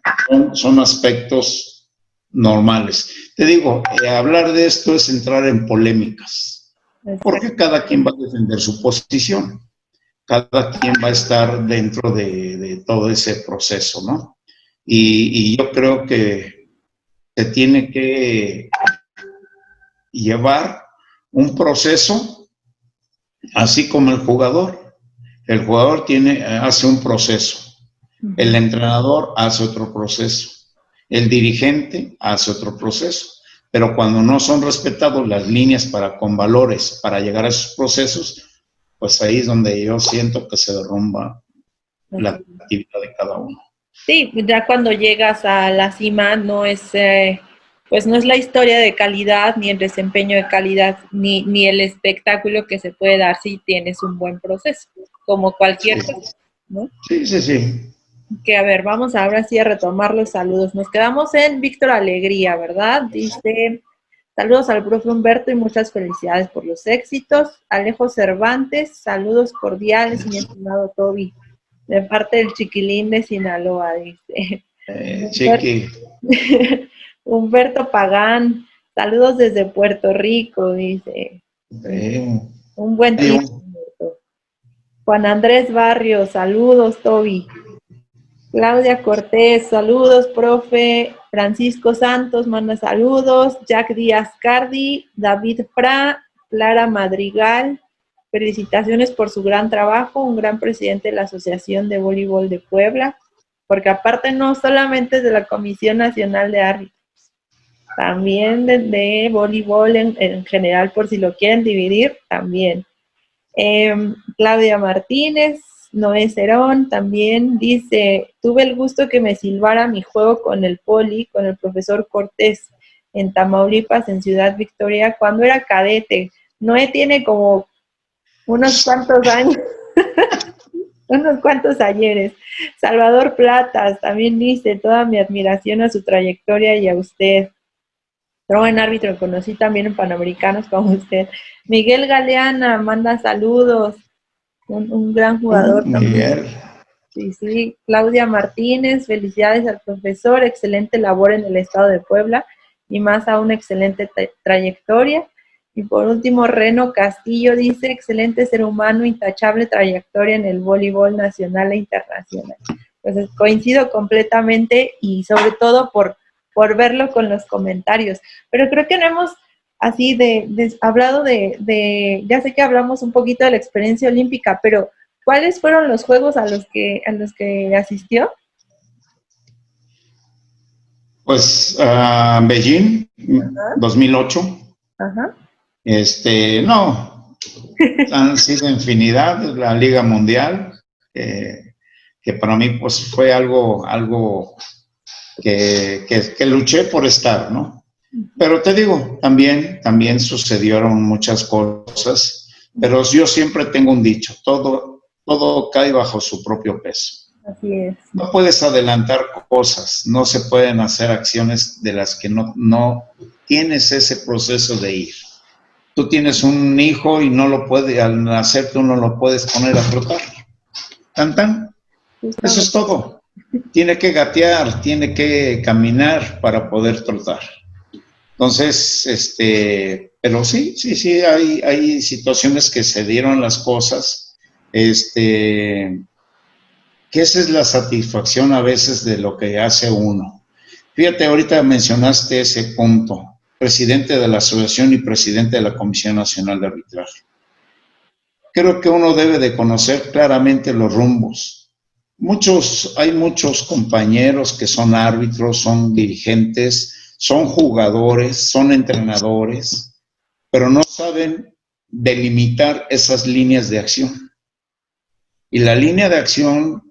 son aspectos normales. Te digo, hablar de esto es entrar en polémicas, porque cada quien va a defender su posición, cada quien va a estar dentro de todo ese proceso, ¿no? Y yo creo que se tiene que llevar un proceso, así como el jugador. El jugador hace un proceso, el entrenador hace otro proceso, el dirigente hace otro proceso, pero cuando no son respetados las líneas con valores para llegar a esos procesos, pues ahí es donde yo siento que se derrumba la actividad de cada uno. Sí, ya cuando llegas a la cima no es, pues no es la historia de calidad, ni el desempeño de calidad, ni el espectáculo que se puede dar si tienes un buen proceso, como cualquier cosa, ¿no? Sí. Que a ver, vamos ahora sí a retomar los saludos. Nos quedamos en Víctor Alegría, ¿verdad? Dice, saludos al profe Humberto y muchas felicidades por los éxitos. Alejo Cervantes, saludos cordiales, mi estimado Toby. De parte del Chiquilín de Sinaloa, dice. Chiqui. Humberto Pagán, saludos desde Puerto Rico, dice. Un buen tío. Juan Andrés Barrios, saludos, Toby. Claudia Cortés, saludos, profe. Francisco Santos manda saludos. Jack Díaz Cardi, David Fra, Clara Madrigal, felicitaciones por su gran trabajo, un gran presidente de la Asociación de Voleibol de Puebla, porque aparte no solamente es de la Comisión Nacional de Árbitros, también de voleibol en general, por si lo quieren dividir, también. Claudia Martínez, Noé Cerón también dice, tuve el gusto que me silbara mi juego con el poli, con el profesor Cortés, en Tamaulipas, en Ciudad Victoria, cuando era cadete. Noé tiene como unos cuantos años, unos cuantos ayeres. Salvador Platas también dice, toda mi admiración a su trayectoria y a usted. Buen árbitro, conocí también en Panamericanos como usted. Miguel Galeana manda saludos, un gran jugador también. Miguel. Sí, sí. Claudia Martínez, felicidades al profesor, excelente labor en el estado de Puebla y más aún excelente trayectoria. Y por último, Reno Castillo dice, excelente ser humano, intachable trayectoria en el voleibol nacional e internacional. Pues coincido completamente y sobre todo por verlo con los comentarios. Pero creo que no hemos así hablado ya sé que hablamos un poquito de la experiencia olímpica, pero ¿cuáles fueron los juegos a los que asistió? Pues Beijing, Ajá. 2008. Ajá. No, han sido infinidad, la Liga Mundial, que para mí pues fue algo que luché por estar, ¿no? Pero te digo, también sucedieron muchas cosas, pero yo siempre tengo un dicho, todo cae bajo su propio peso. Así es. No puedes adelantar cosas, no se pueden hacer acciones de las que no tienes ese proceso de ir. Tú tienes un hijo y no lo puedes, al nacer tú no lo puedes poner a trotar. Tan, tan. Eso es todo. Tiene que gatear, tiene que caminar para poder trotar. Entonces, pero sí, hay situaciones que se dieron las cosas, que esa es la satisfacción a veces de lo que hace uno. Fíjate, ahorita mencionaste ese punto, presidente de la asociación y presidente de la Comisión Nacional de Arbitraje. Creo que uno debe de conocer claramente los rumbos. Hay muchos compañeros que son árbitros, son dirigentes, son jugadores, son entrenadores, pero no saben delimitar esas líneas de acción. Y la línea de acción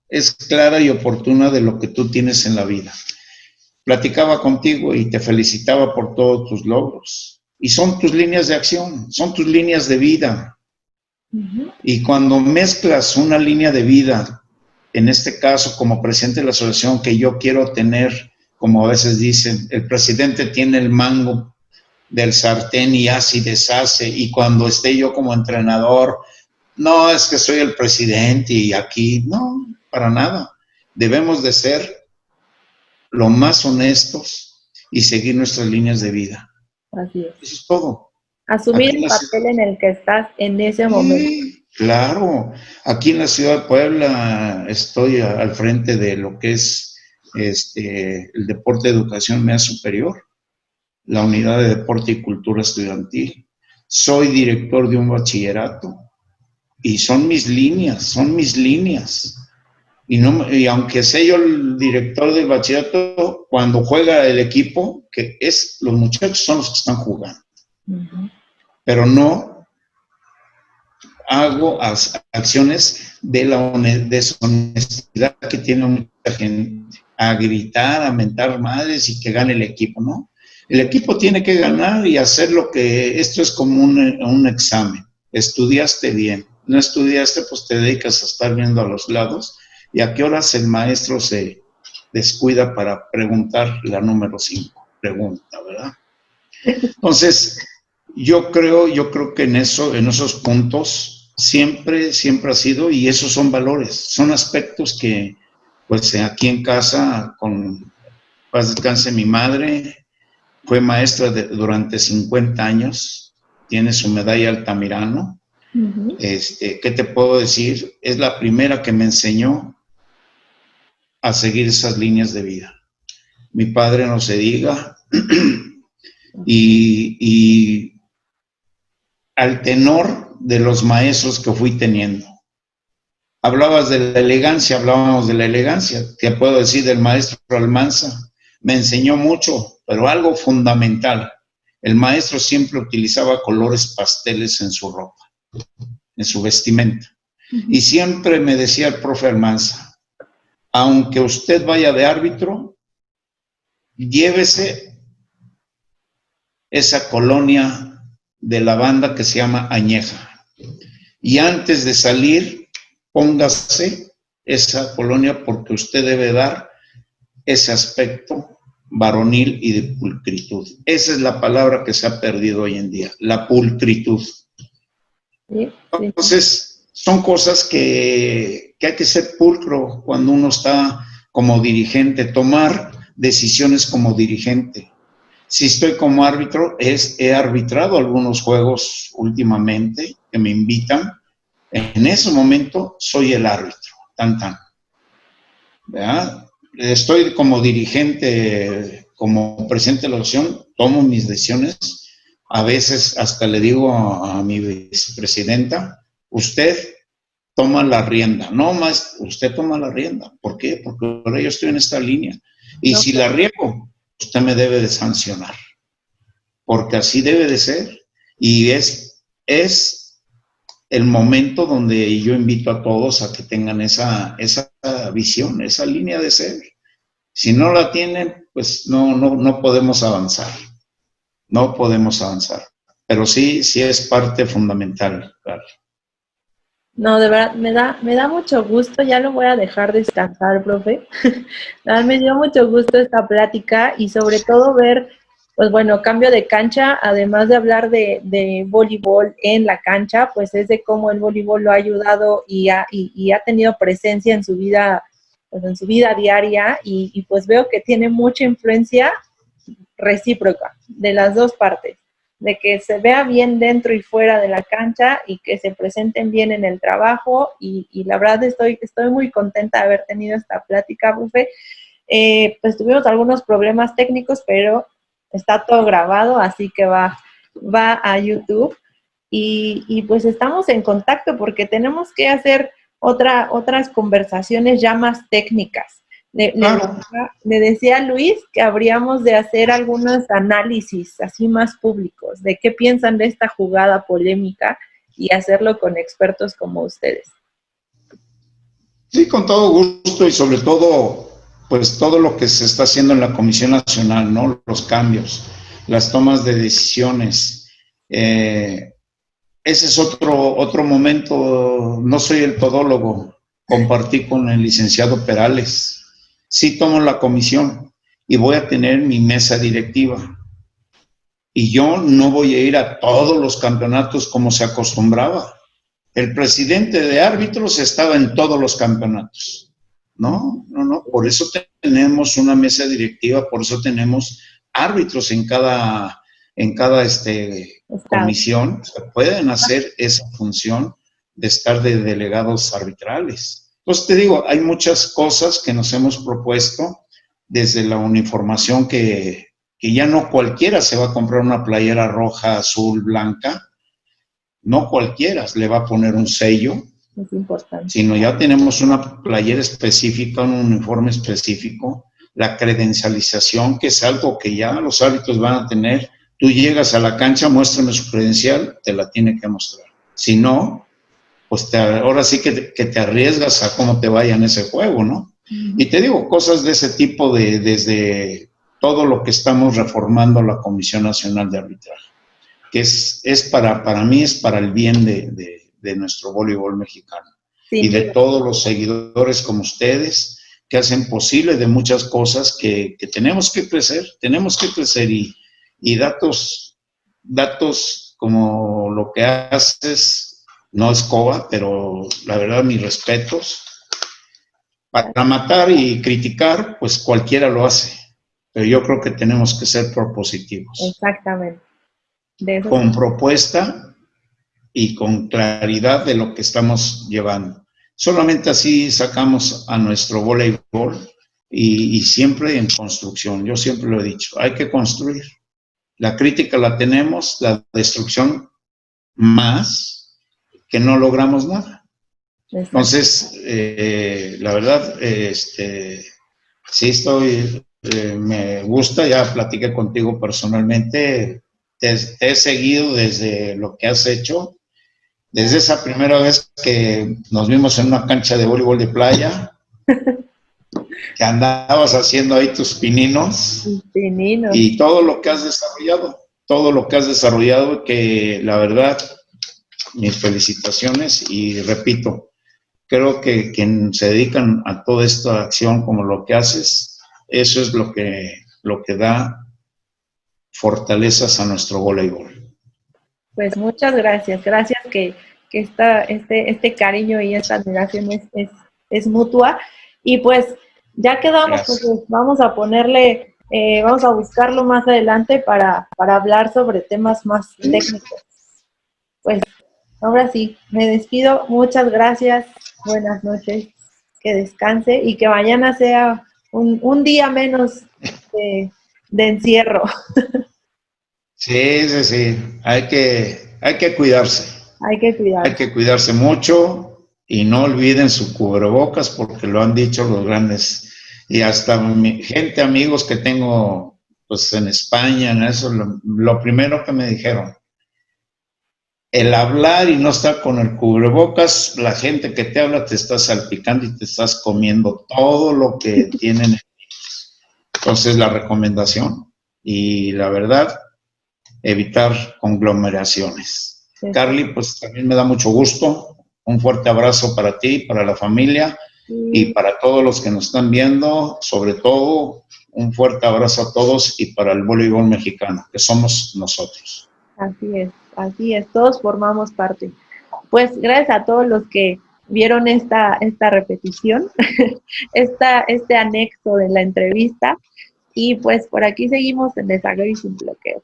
es clara y oportuna de lo que tú tienes en la vida. Platicaba contigo y te felicitaba por todos tus logros. Y son tus líneas de acción, son tus líneas de vida. Y cuando mezclas una línea de vida, en este caso como presidente de la asociación, que yo quiero tener, como a veces dicen, el presidente tiene el mango del sartén y hace y deshace, y cuando esté yo como entrenador, no es que soy el presidente y aquí, no, para nada. Debemos de ser lo más honestos y seguir nuestras líneas de vida. Así es. Eso es todo. Asumir el papel en el que estás en ese momento. Claro, aquí en la ciudad de Puebla estoy al frente de lo que es el deporte de educación media superior, la unidad de deporte y cultura estudiantil. Soy director de un bachillerato y son mis líneas. Y aunque sea yo el director del bachillerato, cuando juega el equipo, los muchachos son los que están jugando. Pero no hago acciones de la deshonestidad que tiene mucha gente, a gritar, a mentar madres y que gane el equipo, ¿no? El equipo tiene que ganar y hacer esto es como un examen. Estudiaste bien, no estudiaste, pues te dedicas a estar viendo a los lados y a qué horas el maestro se descuida para preguntar la número 5, pregunta, ¿verdad? Entonces, yo creo que en esos puntos siempre ha sido, y esos son valores, son aspectos que, pues aquí en casa, con paz descanse mi madre, fue maestra durante 50 años, tiene su medalla Altamirano. ¿Qué te puedo decir? Es la primera que me enseñó a seguir esas líneas de vida. Mi padre no se diga, y al tenor de los maestros que fui teniendo. Hablabas de la elegancia, hablábamos de la elegancia. Te puedo decir del maestro Almanza, me enseñó mucho, pero algo fundamental. El maestro siempre utilizaba colores pasteles en su ropa, en su vestimenta. Y siempre me decía el profe Almanza, aunque usted vaya de árbitro, llévese esa colonia de lavanda que se llama añeja. Y antes de salir, póngase esa colonia porque usted debe dar ese aspecto varonil y de pulcritud. Esa es la palabra que se ha perdido hoy en día, la pulcritud. Entonces, son cosas que hay que ser pulcro cuando uno está como dirigente, tomar decisiones como dirigente. Si estoy como árbitro, he arbitrado algunos juegos últimamente que me invitan. En ese momento soy el árbitro, ¿verdad? Estoy como dirigente, como presidente de la asociación, tomo mis decisiones. A veces hasta le digo a mi vicepresidenta, usted toma la rienda. No más, usted toma la rienda. ¿Por qué? Porque ahora yo estoy en esta línea. Y si la riego, usted me debe de sancionar. Porque así debe de ser. Y es el momento donde yo invito a todos a que tengan esa visión, esa línea de ser. Si no la tienen, pues no podemos avanzar. No podemos avanzar. Pero sí es parte fundamental, claro. No, de verdad, me da mucho gusto, ya lo voy a dejar descansar, profe. Me dio mucho gusto esta plática y sobre todo ver, pues bueno, cambio de cancha, además de hablar de voleibol en la cancha, pues es de cómo el voleibol lo ha ayudado y ha tenido presencia en su vida, pues en su vida diaria y pues veo que tiene mucha influencia recíproca de las dos partes, de que se vea bien dentro y fuera de la cancha y que se presenten bien en el trabajo y la verdad estoy muy contenta de haber tenido esta plática, profe. Pues tuvimos algunos problemas técnicos, pero está todo grabado, así que va a YouTube y pues estamos en contacto porque tenemos que hacer otras conversaciones ya más técnicas. Le decía a Luis que habríamos de hacer algunos análisis así más públicos de qué piensan de esta jugada polémica y hacerlo con expertos como ustedes. Sí, con todo gusto y sobre todo, pues todo lo que se está haciendo en la Comisión Nacional, ¿no? Los cambios, las tomas de decisiones. Ese es otro momento. No soy el todólogo, compartí con el licenciado Perales. Sí tomo la comisión y voy a tener mi mesa directiva. Y yo no voy a ir a todos los campeonatos como se acostumbraba. El presidente de árbitros estaba en todos los campeonatos. No. Por eso tenemos una mesa directiva, por eso tenemos árbitros en cada comisión. Se pueden hacer esa función de estar de delegados arbitrales. Entonces te digo, hay muchas cosas que nos hemos propuesto desde la uniformación que ya no cualquiera se va a comprar una playera roja, azul, blanca. No cualquiera le va a poner un sello, es importante, sino ya tenemos una playera específica, un uniforme específico, la credencialización, que es algo que ya los árbitros van a tener. Tú llegas a la cancha, muéstrame su credencial, te la tiene que mostrar. Si no, pues ahora sí que te arriesgas a cómo te vaya en ese juego, ¿no? Y te digo, cosas de ese tipo desde todo lo que estamos reformando la Comisión Nacional de Arbitraje, que es para mí es para el bien de nuestro voleibol mexicano. Sí, y de todos los seguidores como ustedes que hacen posible de muchas cosas que tenemos que crecer y datos como lo que haces no es coba, pero la verdad mis respetos. Para matar y criticar, pues cualquiera lo hace, pero yo creo que tenemos que ser propositivos. Exactamente. Con propuesta y con claridad de lo que estamos llevando. Solamente así sacamos a nuestro voleibol y siempre en construcción. Yo siempre lo he dicho, hay que construir. La crítica la tenemos, la destrucción más, que no logramos nada. Entonces, la verdad, sí estoy, me gusta, ya platiqué contigo personalmente, te he seguido desde lo que has hecho, desde esa primera vez que nos vimos en una cancha de voleibol de playa, que andabas haciendo ahí tus pininos, y todo lo que has desarrollado, que la verdad, mis felicitaciones, y repito, creo que quien se dedican a toda esta acción como lo que haces, eso es lo que da fortalezas a nuestro voleibol. Pues muchas gracias, gracias que este cariño y esta admiración es mutua. Y pues ya quedamos, pues, vamos a ponerle, vamos a buscarlo más adelante para hablar sobre temas más técnicos. Pues ahora sí, me despido, muchas gracias, buenas noches, que descanse y que mañana sea un día menos de encierro. Sí, hay que cuidarse. Hay que cuidarse. Hay que cuidarse mucho y no olviden su cubrebocas porque lo han dicho los grandes. Y hasta gente, amigos que tengo pues en España, en eso, lo primero que me dijeron, el hablar y no estar con el cubrebocas, la gente que te habla te está salpicando y te estás comiendo todo lo que tienen. Entonces la recomendación y la verdad, evitar conglomeraciones. Sí. Carly, pues también me da mucho gusto. Un fuerte abrazo para ti, para la familia y para todos los que nos están viendo. Sobre todo, un fuerte abrazo a todos y para el voleibol mexicano, que somos nosotros. Así es. Todos formamos parte. Pues gracias a todos los que vieron esta repetición, este anexo de la entrevista. Y pues por aquí seguimos en Desagrado y Sin Bloqueo.